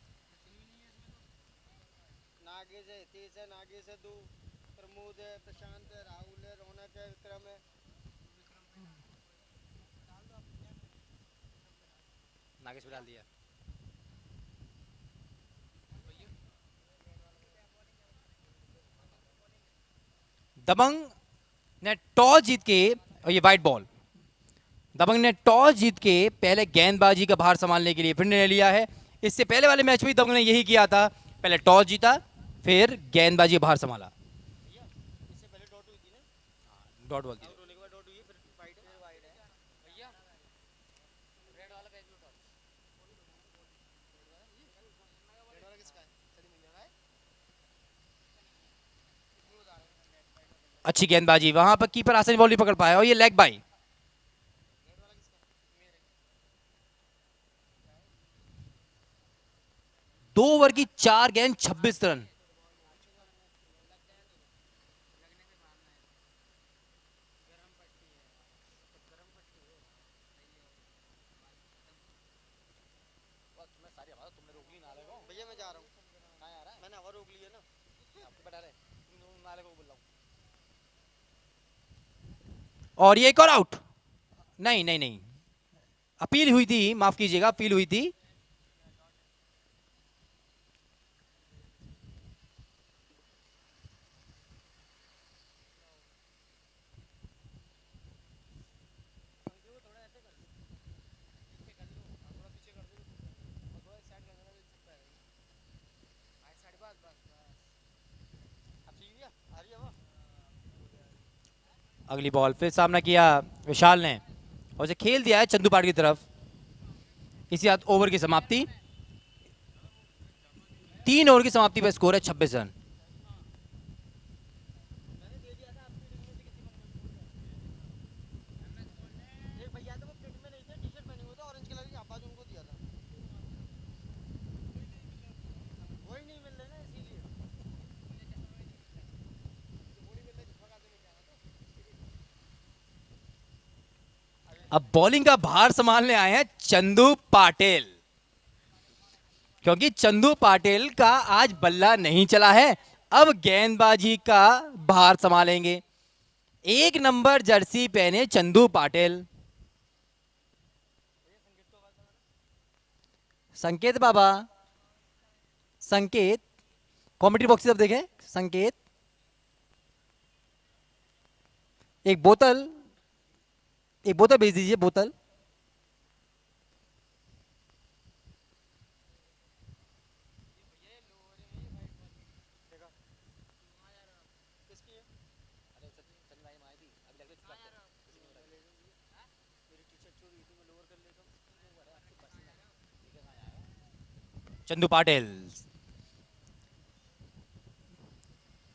नागेश है, तेज है, नागेश है, 2 प्रमोद है, प्रशांत है, राहुल है, रौनक है, विक्रम है। नागेश भी डाल दिया। दबंग ने टॉस जीत के, और ये वाइट बॉल, दबंग ने टॉस जीत के पहले गेंदबाजी का भार संभालने के लिए फिर निर्णय लिया है। इससे पहले वाले मैच में दबंग ने यही किया था, पहले टॉस जीता फिर गेंदबाजी का भार संभाला। इससे पहले डॉट हुई थी ना, डॉट बॉल थी। आउट होने के बाद डॉट हुई है, फिर वाइड है भैया। रेड वाला पेज उठा, रेड वाला किसका है? सनी मिल रहा है। अच्छी गेंदबाजी, वहां पर कीपर आसानी बॉल नहीं पकड़ पाया और ये लेग बाई। 2 ओवर की 4 गेंद 26 रन। भैया मैं जा रहा हूँ, मैंने हवा रोक ली है ना। और ये एक और आउट। नहीं नहीं नहीं, अपील हुई थी, माफ कीजिएगा, अपील हुई थी। अगली बॉल फिर सामना किया विशाल ने और उसे खेल दिया है चंदू पाट की तरफ। इसी साथ ओवर की समाप्ति, 3 ओवर की समाप्ति पर स्कोर है 26 रन। एक भैया तो वो किट में नहीं थे, टी-शर्ट पहने हुए थे, ऑरेंज कलर की, आवाज उनको दिया था। वही नहीं मिल रहे ना, इसीलिए। अब बॉलिंग का भार संभालने आए हैं चंदू पाटिल, क्योंकि चंदू पाटिल का आज बल्ला नहीं चला है। अब गेंदबाजी का भार संभालेंगे 1 नंबर जर्सी पहने चंदू पाटिल। संकेत बाबा, संकेत कॉमेंट्री बॉक्स की तरफ देखें। संकेत, एक बोतल भेज दीजिए, बोतल। चंदू पाटिल।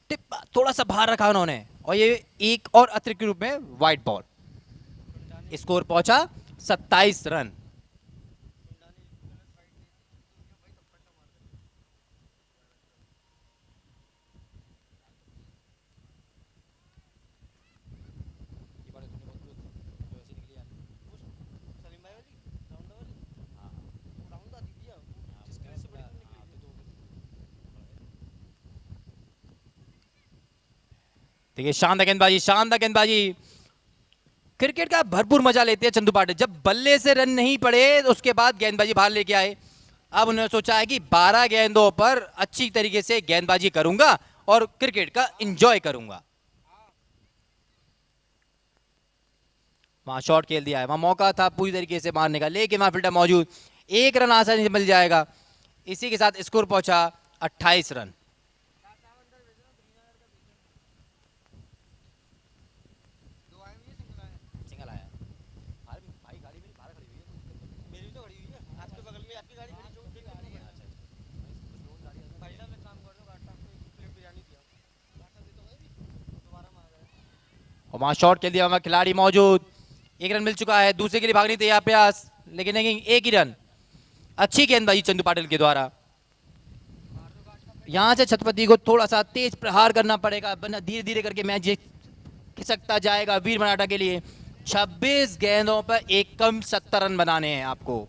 टिप थोड़ा सा बाहर रखा उन्होंने और ये एक और अतिरिक्त के रूप में वाइट बॉल। स्कोर पहुंचा 27 रन। देखिए शानदार गेंदबाजी, शानदार गेंदबाजी। क्रिकेट का भरपूर मजा लेते हैं चंदू पाटिल। जब बल्ले से रन नहीं पड़े तो उसके बाद गेंदबाजी बाहर लेके आए। अब उन्होंने सोचा है कि 12 गेंदों पर अच्छी तरीके से गेंदबाजी करूंगा और क्रिकेट का एंजॉय करूंगा। वहां शॉट खेल दिया है, वहां मौका था पूरी तरीके से मारने का, लेकिन वहां फील्डर मौजूद, एक रन आसानी से मिल जाएगा। इसी के साथ स्कोर पहुंचा 28 रन। और वहां शॉट खेल दिया, वहां खिलाड़ी मौजूद, एक रन मिल चुका है। दूसरे के लिए भागने तैयार प्रयास, लेकिन नहीं, एक ही रन। अच्छी गेंदबाजी चंदू पाटिल के द्वारा। यहां से छत्रपति को थोड़ा सा तेज प्रहार करना पड़ेगा, वरना धीरे धीरे करके मैच खिसकता जाएगा वीर मराठा के लिए। 26 गेंदों पर एक कम 70 रन बनाने हैं आपको।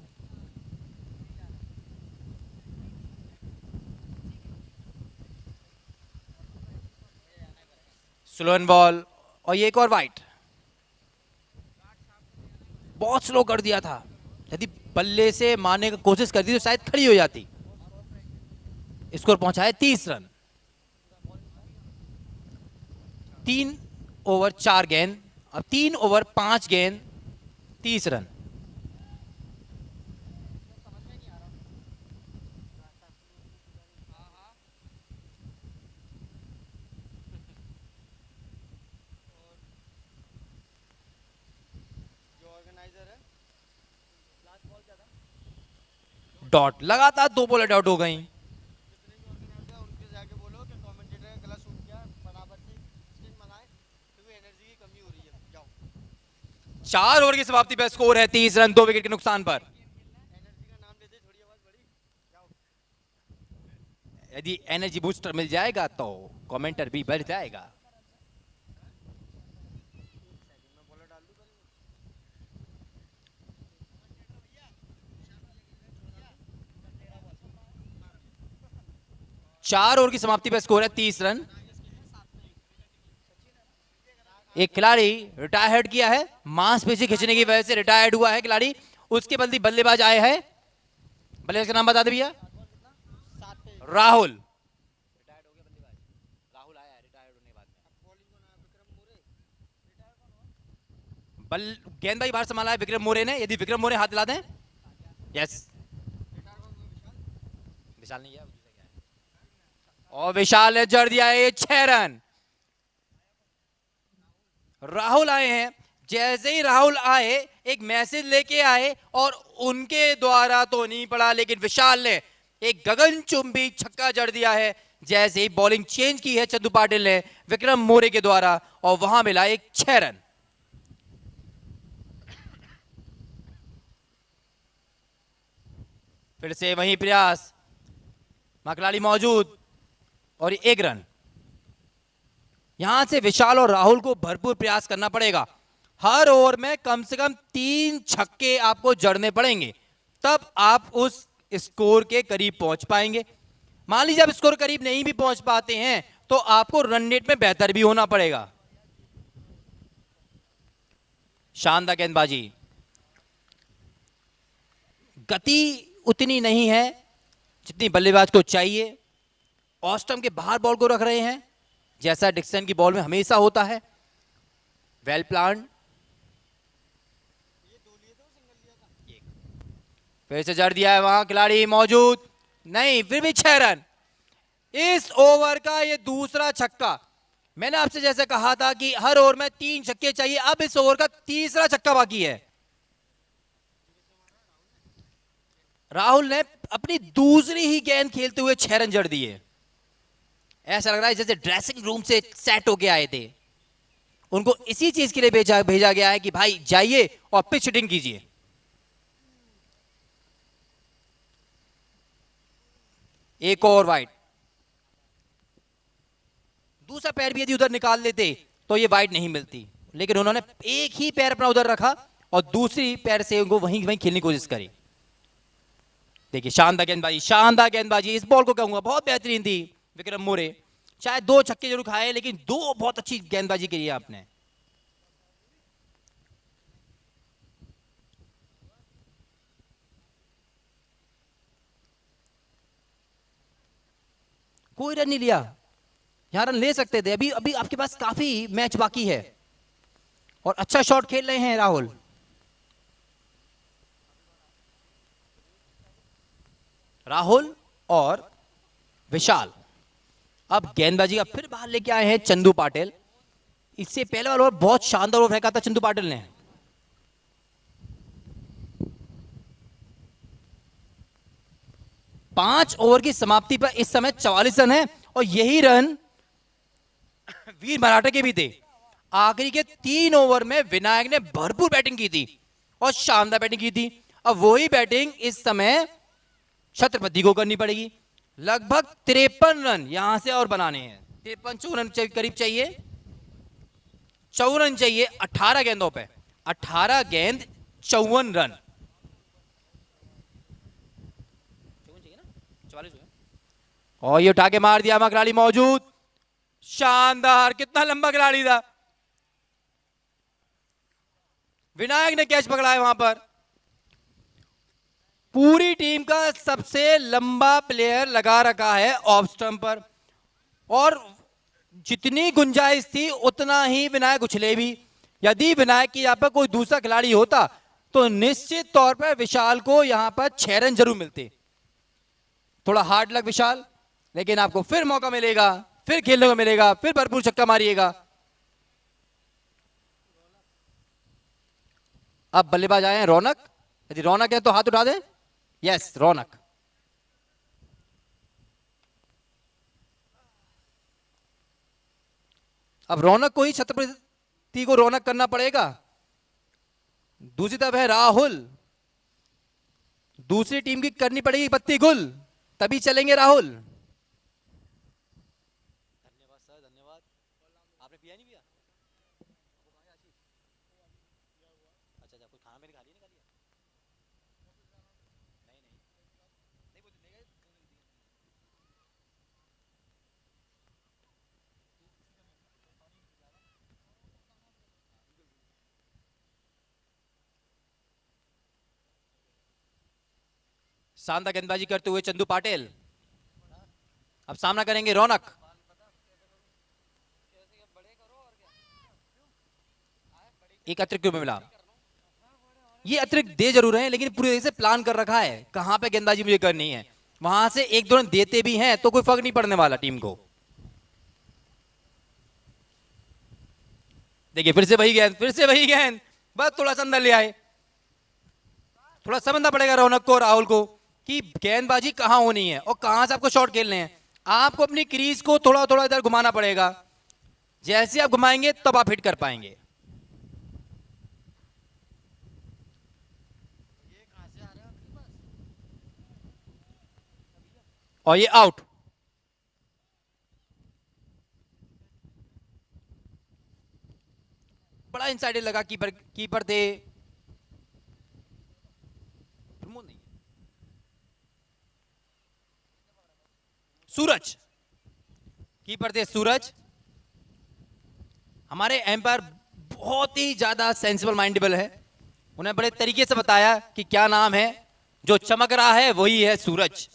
स्लो बॉल और ये एक और वाइट। बहुत स्लो कर दिया था, यदि बल्ले से मारने की कोशिश करती तो शायद खड़ी हो जाती। स्कोर पहुंचा है 30 रन। 3 ओवर 4 गेंद, अब 3 ओवर 5 गेंद, 30 रन। डॉट, लगातार 2 बॉलें डॉट हो गई। उनके जाके बोलो कि कमेंटेटर ने गलत शूट किया, बराबर से स्पिन बनाए, क्योंकि एनर्जी की कमी हो रही है। जाओ। 4 ओवर की समाप्ति पर स्कोर है 30 रन, 2 विकेट के नुकसान पर। एनर्जी का नाम लेते थोड़ी आवाज बड़ी। जाओ। यदि एनर्जी बूस्टर मिल जाएगा तो कमेंटर भी बढ़ जाएगा। चार ओवर की समाप्ति पर स्कोर है 30 रन। एक खिलाड़ी रिटायर्ड किया है, मांसपेशी खींचने की वजह से रिटायर्ड हुआ है खिलाड़ी। उसके बदले बल्लेबाज आए हैं, बल्लेबाज का नाम बता दे भैया। राहुल। राहुल आया है रिटायर्ड होने के बाद में। गेंदबाजी बाहर संभाला है विक्रम मोरे ने। यदि विक्रम मोरे हाथ दिला दें, यस। विशाल नहीं है, और विशाल ने जड़ दिया है 6 रन। राहुल आए हैं, जैसे ही राहुल आए एक मैसेज लेके आए और उनके द्वारा तो नहीं पड़ा, लेकिन विशाल ने एक गगनचुंबी छक्का जड़ दिया है जैसे ही बॉलिंग चेंज की है चंदू पाटिल ने विक्रम मोरे के द्वारा, और वहां मिला एक 6 रन। फिर से वही प्रयास, खिलाड़ी मौजूद और 1 रन। यहां से विशाल और राहुल को भरपूर प्रयास करना पड़ेगा। हर ओवर में कम से कम 3 छक्के आपको जड़ने पड़ेंगे, तब आप उस स्कोर के करीब पहुंच पाएंगे। मान लीजिए आप स्कोर करीब नहीं भी पहुंच पाते हैं तो आपको रन रेट में बेहतर भी होना पड़ेगा। शानदार गेंदबाजी, गति उतनी नहीं है जितनी बल्लेबाज को चाहिए। ऑस्टम के बाहर बॉल को रख रहे हैं, जैसा डिक्सन की बॉल में हमेशा होता है। Well plan. फिर से जड़ दिया है, वहां खिलाड़ी मौजूद नहीं, फिर भी 6 रन। इस ओवर का ये दूसरा छक्का। मैंने आपसे जैसे कहा था कि हर ओवर में 3 छक्के चाहिए, अब इस ओवर का तीसरा छक्का बाकी है। राहुल ने अपनी दूसरी ही गेंद खेलते हुए 6 रन जड़ दिए। ऐसा लग रहा है जैसे ड्रेसिंग रूम से सेट होके आए थे। उनको इसी चीज के लिए भेजा गया है कि भाई जाइए और पिच हिटिंग कीजिए। एक और वाइड, दूसरा पैर भी यदि उधर निकाल लेते तो ये वाइड नहीं मिलती, लेकिन उन्होंने एक ही पैर अपना उधर रखा और दूसरी पैर से उनको वहीं वहीं खेलने की कोशिश करी। देखिए शानदार गेंदबाजी, शानदार गेंदबाजी। इस बॉल को कहूंगा बहुत बेहतरीन थी विक्रम मोरे। शायद 2 छक्के जरूर खाए, लेकिन 2 बहुत अच्छी गेंदबाजी की है आपने। कोई रन नहीं लिया, यहां रन ले सकते थे। अभी अभी आपके पास काफी मैच बाकी है और अच्छा शॉट खेल रहे हैं राहुल। राहुल और विशाल अब गेंदबाजी का फिर बाहर लेके आए हैं चंदू पाटिल। इससे पहले वाला ओवर बहुत शानदार ओवर फेंका था चंदू पाटिल ने। पांच ओवर की समाप्ति पर इस समय 44 रन है और यही रन वीर मराठा के भी थे। आखिरी के 3 ओवर में विनायक ने भरपूर बैटिंग की थी और शानदार बैटिंग की थी। अब वही बैटिंग इस समय छत्रपति को करनी पड़ेगी। लगभग 53 रन यहां से और बनाने हैं। 53-54 रन करीब चाहिए, 54 रन चाहिए 18 गेंदों पे। 18 गेंद 54 रन। और ये उठा के मार दिया, खिलाड़ी मौजूद। शानदार, कितना लंबा खिलाड़ी था। विनायक ने कैच पकड़ा है वहां पर। पूरी टीम का सबसे लंबा प्लेयर लगा रखा है ऑफ स्टंप पर और जितनी गुंजाइश थी उतना ही विनायक उछले भी। यदि विनायक की यहां पर कोई दूसरा खिलाड़ी होता तो निश्चित तौर पर विशाल को यहां पर 6 रन जरूर मिलते। थोड़ा हार्ड लक विशाल, लेकिन आपको फिर मौका मिलेगा, फिर खेलने को मिलेगा, फिर भरपूर छक्का मारिएगा। अब बल्लेबाज आए हैं रौनक। यदि रौनक है तो हाथ उठा दें। यस रौनक। अब रौनक को ही छत्रपति को रौनक करना पड़ेगा। दूसरी तरफ है राहुल। दूसरी टीम की करनी पड़ेगी पत्ती गुल, तभी चलेंगे राहुल। धन्यवाद सर, धन्यवाद। आपने पिया नहीं पिया? अच्छा अच्छा, कुछ खाना मेरे खा लिया नहीं? खा लिया नहीं नहीं नहीं, कुछ ले गए। शानदार गेंदबाजी करते हुए चंदू पाटिल। अब सामना करेंगे रौनक। एक अतिरिक्त में मिला। ये अतिरिक्त दे जरूर है, लेकिन पूरी तरह से प्लान कर रखा है कहां पे गेंदबाजी मुझे करनी है। वहां से 1-2 रन देते भी हैं तो कोई फर्क नहीं पड़ने वाला टीम को। देखिए फिर से वही गेंद, फिर से वही गेंद। बस थोड़ा सा अंदर ले आए। थोड़ा समझना पड़ेगा रौनक को, राहुल को, कि गेंदबाजी कहां होनी है और कहां से आपको शॉट खेलने हैं। आपको अपनी क्रीज को थोड़ा थोड़ा इधर घुमाना पड़ेगा। जैसे आप घुमाएंगे तब आप हिट कर पाएंगे। और ये आउट। बड़ा इनसाइड लगा, कीपर थे सूरज। कीपर थे सूरज। हमारे एम्पायर बहुत ही ज्यादा सेंसिबल माइंडेबल है। उन्हें बड़े तरीके से बताया कि क्या नाम है, जो चमक रहा है वही है सूरज।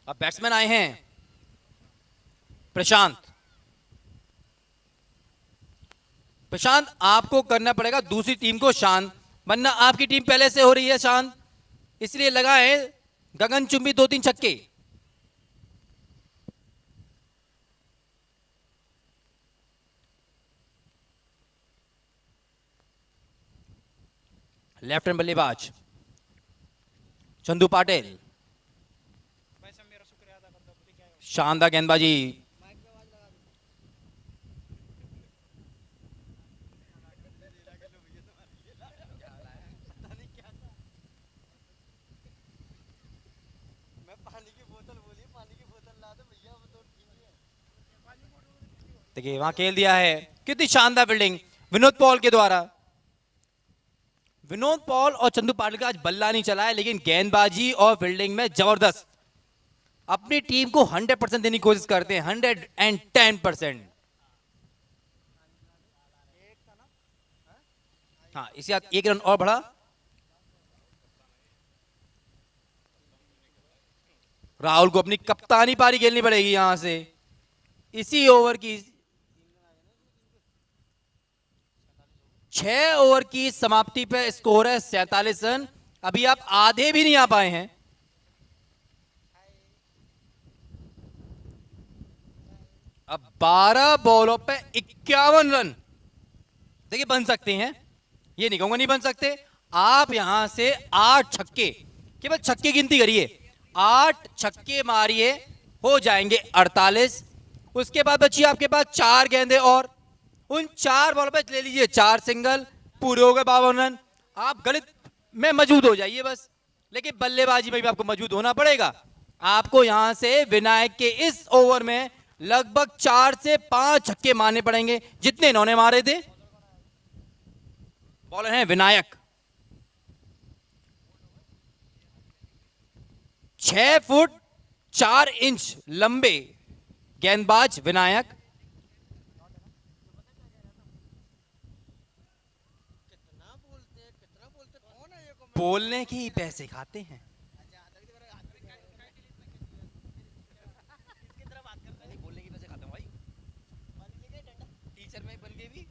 अब बैट्समैन आए हैं प्रशांत। प्रशांत, आपको करना पड़ेगा दूसरी टीम को शांत, वरना आपकी टीम पहले से हो रही है शांत। इसलिए लगाए गगनचुंबी 2-3 छक्के। लेफ्ट हैंड बल्लेबाज चंदू पाटिल, शानदार गेंदबाजी। मैं पानी की बोतल बोली, पानी की बोतल ला दो भैया, वो तो ठीक है। देखिए वहां खेल दिया है, कितनी शानदार फील्डिंग विनोद पॉल के द्वारा। विनोद पॉल और चंदू पाटिल का आज बल्ला नहीं चला है, लेकिन गेंदबाजी और फील्डिंग में जबरदस्त अपनी टीम को 100% देने की कोशिश करते हैं, 110%। हाँ, इसी बात 1 रन और बढ़ा। राहुल को अपनी कप्तानी पारी खेलनी पड़ेगी यहां से। इसी ओवर की 6 ओवर की समाप्ति पे स्कोर है 47 रन। अभी आप आधे भी नहीं आ पाए हैं। अब 12 बॉलों पे 51 रन। देखिए बन सकते हैं, ये नहीं कहूंगा नहीं बन सकते। आप यहां से 8 छक्के, केवल छक्के गिनती करिए, 8 छक्के मारिए, हो जाएंगे 48। उसके बाद बची आपके पास 4 गेंदें और उन 4 बॉलों पे ले लीजिए 4 सिंगल, पूरे हो गए 52 रन। आप गणित में मौजूद हो जाइए बस, लेकिन बल्लेबाजी में भी आपको मौजूद होना पड़ेगा। आपको यहां से विनायक के इस ओवर में लगभग 4 से 5 छक्के मारने पड़ेंगे, जितने इन्होंने मारे थे। बॉलर हैं विनायक, 6 फुट 4 इंच लंबे गेंदबाज विनायक। कितना बोलते कौन है ये को? बोलने के ही पैसे खाते हैं। बोलने के पैसे खाते हैं भाई, टीचर में बन के भी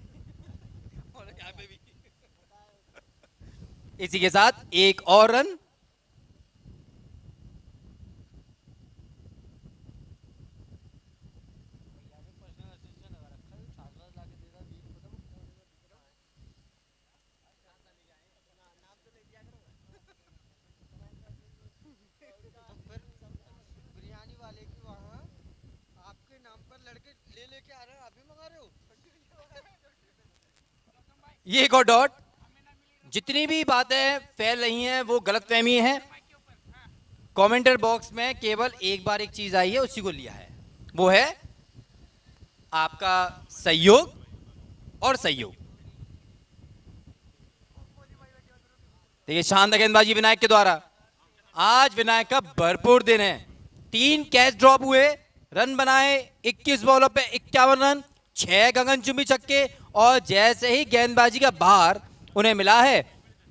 और यहाँ पे भी। इसी के साथ एक और रन। बिरयानी वाले की वहाँ आपके नाम पर लड़के ले लेके आ रहे हैं, आप भी मंगा रहे हो? ये एक और डॉट। जितनी भी बातें फैल रही हैं वो गलतफहमी है। कमेंटर बॉक्स में केवल एक बार एक चीज आई है, उसी को लिया है, वो है आपका सहयोग और सहयोग। देखिए शानदार गेंदबाजी विनायक के द्वारा। आज विनायक का भरपूर दिन है। 3 कैच ड्रॉप हुए, रन बनाए 21 बॉलों पे 51 रन, 6 गगनचुंबी छक्के, और जैसे ही गेंदबाजी का भार उन्हें मिला है,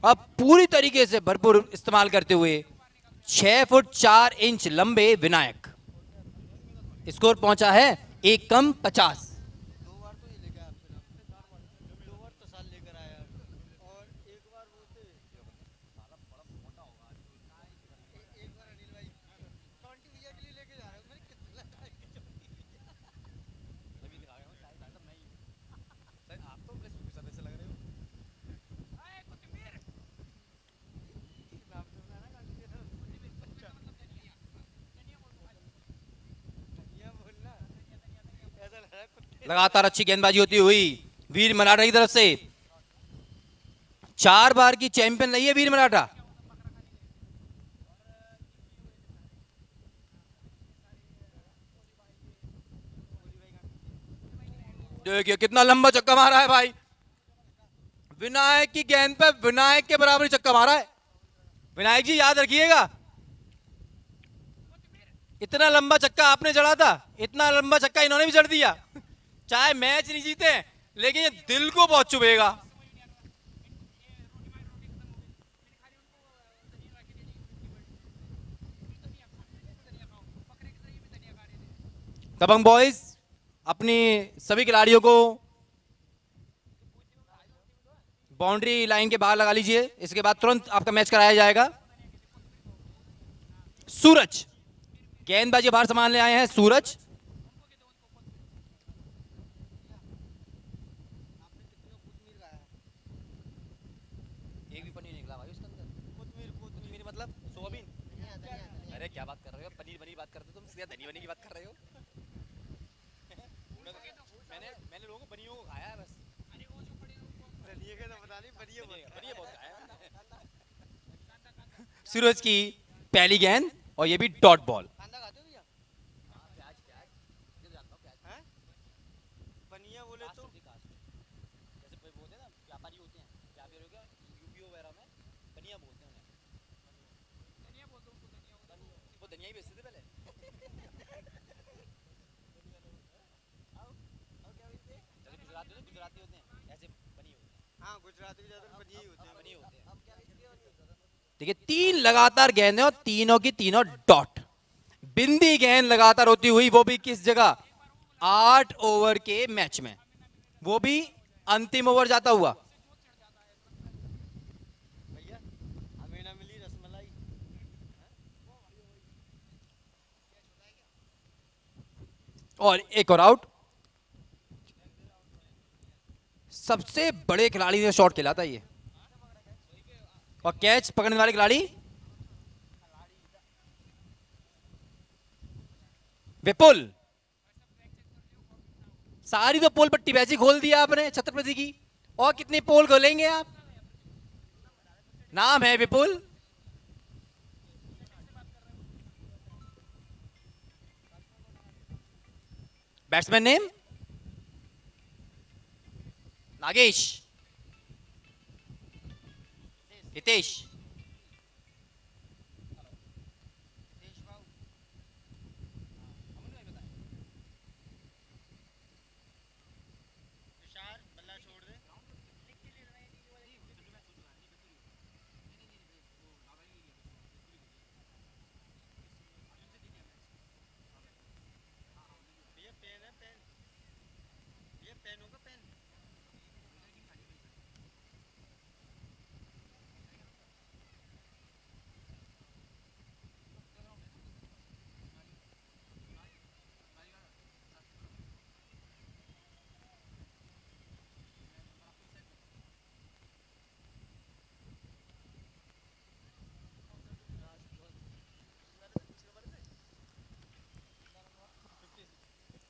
अब पूरी तरीके से भरपूर इस्तेमाल करते हुए 6 फुट 4 इंच लंबे विनायक। स्कोर पहुंचा है 1 कम 50। 2 बार तो ये लेके आया आपके नाम पे, 2 बार तो साल लेकर आया, और एक बार वो थे, एक बार अनिल भाई 20 भैया के लिए लेके जा रहे हो। मैंने कितना लगा के लगातार अच्छी गेंदबाजी होती हुई वीर मराठा की तरफ से। 4 बार की चैंपियन रही है वीर मराठा। देखिए कितना लंबा चक्का मारा है भाई, विनायक की गेंद पे विनायक के बराबर चक्का मारा है। विनायक जी याद रखिएगा, इतना लंबा चक्का आपने जड़ा था, इतना लंबा चक्का इन्होंने भी जड़ दिया। चाहे मैच नहीं जीते, लेकिन ये दिल को बहुत चुभेगा। दबंग बॉयज अपनी सभी खिलाड़ियों को बाउंड्री लाइन के बाहर लगा लीजिए। इसके बाद तुरंत आपका मैच कराया जाएगा। सूरज गेंदबाजी बाहर संभाल ले आए हैं। सूरज एक भी पन्नी निकला पनीर पनीर बात करते हो तुम, सीधा धनी बनी की बात कर रहे हो। मैंने लोगों को बनियों को खाया है बस। धनिये का तो पता नहीं, बनिये बनिए बहुत खाया है। सूरज की पहली गेंद और ये भी डॉट बॉल। कांदा खाते हो भैया? प्याज प्याज ये तो जानता हूँ प्याज। हैं? बनिया बोले तो जैसे कोई बोलते हैं ना व्यापारी होते हैं, व्यापारी हो गया यूपी वगैरह में बनिया बोलते हैं उन्हें। वो धनिया ही बेचते थे पहले। जैसे गुजराती होते हैं ऐसे बनी होते हैं। हाँ, गुजराती के ज्यादातर बनिये ही होते हैं। बनी होते हैं। देखिए 3 लगातार गेंदें और तीनों की तीनों डॉट। बिंदी गेंद लगातार होती हुई, वो भी किस जगह, 8 ओवर के मैच में, वो भी अंतिम ओवर जाता हुआ। भैया हमें ना मिली रसमलाई। और एक और आउट। सबसे बड़े खिलाड़ी ने शॉट खेला था ये, और कैच पकड़ने वाले खिलाड़ी विपुल। सारी तो पोल पट्टी वैसी खोल दिया आपने छत्रपति की, और कितनी पोल खोलेंगे आप। नाम है विपुल। बैट्समैन नेम नागेश, हितेश, तुषार बल्ला छोड़ दे। भैया पेन है, पेन भैया, पेन होगा पेन।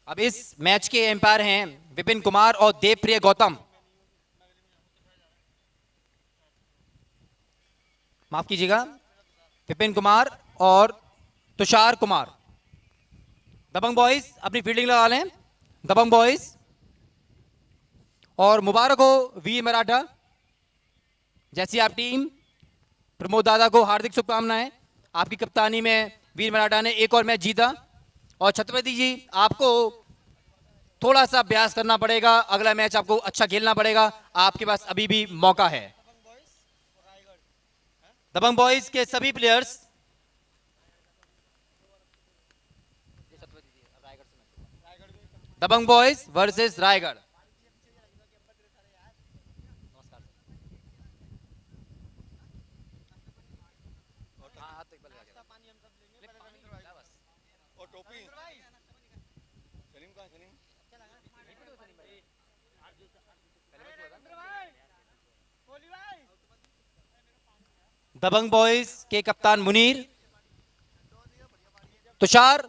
अब इस मैच के एम्पायर हैं विपिन कुमार और देवप्रिय गौतम। माफ कीजिएगा, विपिन कुमार और तुषार कुमार। दबंग बॉयज अपनी फील्डिंग लगा लें, दबंग बॉयज। और मुबारक हो वी मराठा, जैसी आप टीम, प्रमोद दादा को हार्दिक शुभकामनाएं। आपकी कप्तानी में वीर मराठा ने एक और मैच जीता। और छत्रपति जी, आपको थोड़ा सा अभ्यास करना पड़ेगा, अगला मैच आपको अच्छा खेलना पड़ेगा, आपके पास अभी भी मौका है। दबंग बॉयज के सभी प्लेयर्स, दबंग बॉयज वर्सेस रायगढ़। और टोपी सलीम कहाँ, सलीम दबंग बॉयज के कप्तान मुनीर। तुषार,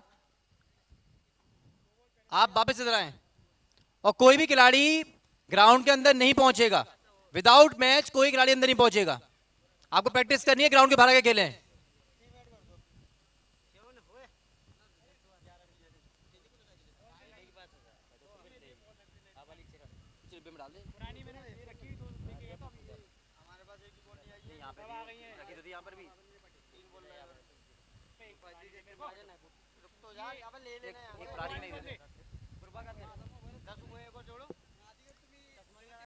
आप वापस इधर आए। और कोई भी खिलाड़ी ग्राउंड के अंदर नहीं पहुंचेगा, विदाउट मैच कोई खिलाड़ी अंदर नहीं पहुंचेगा। आपको प्रैक्टिस करनी है, ग्राउंड के बाहर आके खेलें। हमारे पास एक ही बॉल नहीं आई है। यहाँ पे रखी तो थी, यहाँ पर भी 3 बॉल लगा। रुक तो जा, यहाँ पे ले लेना है। एक नहीं देते।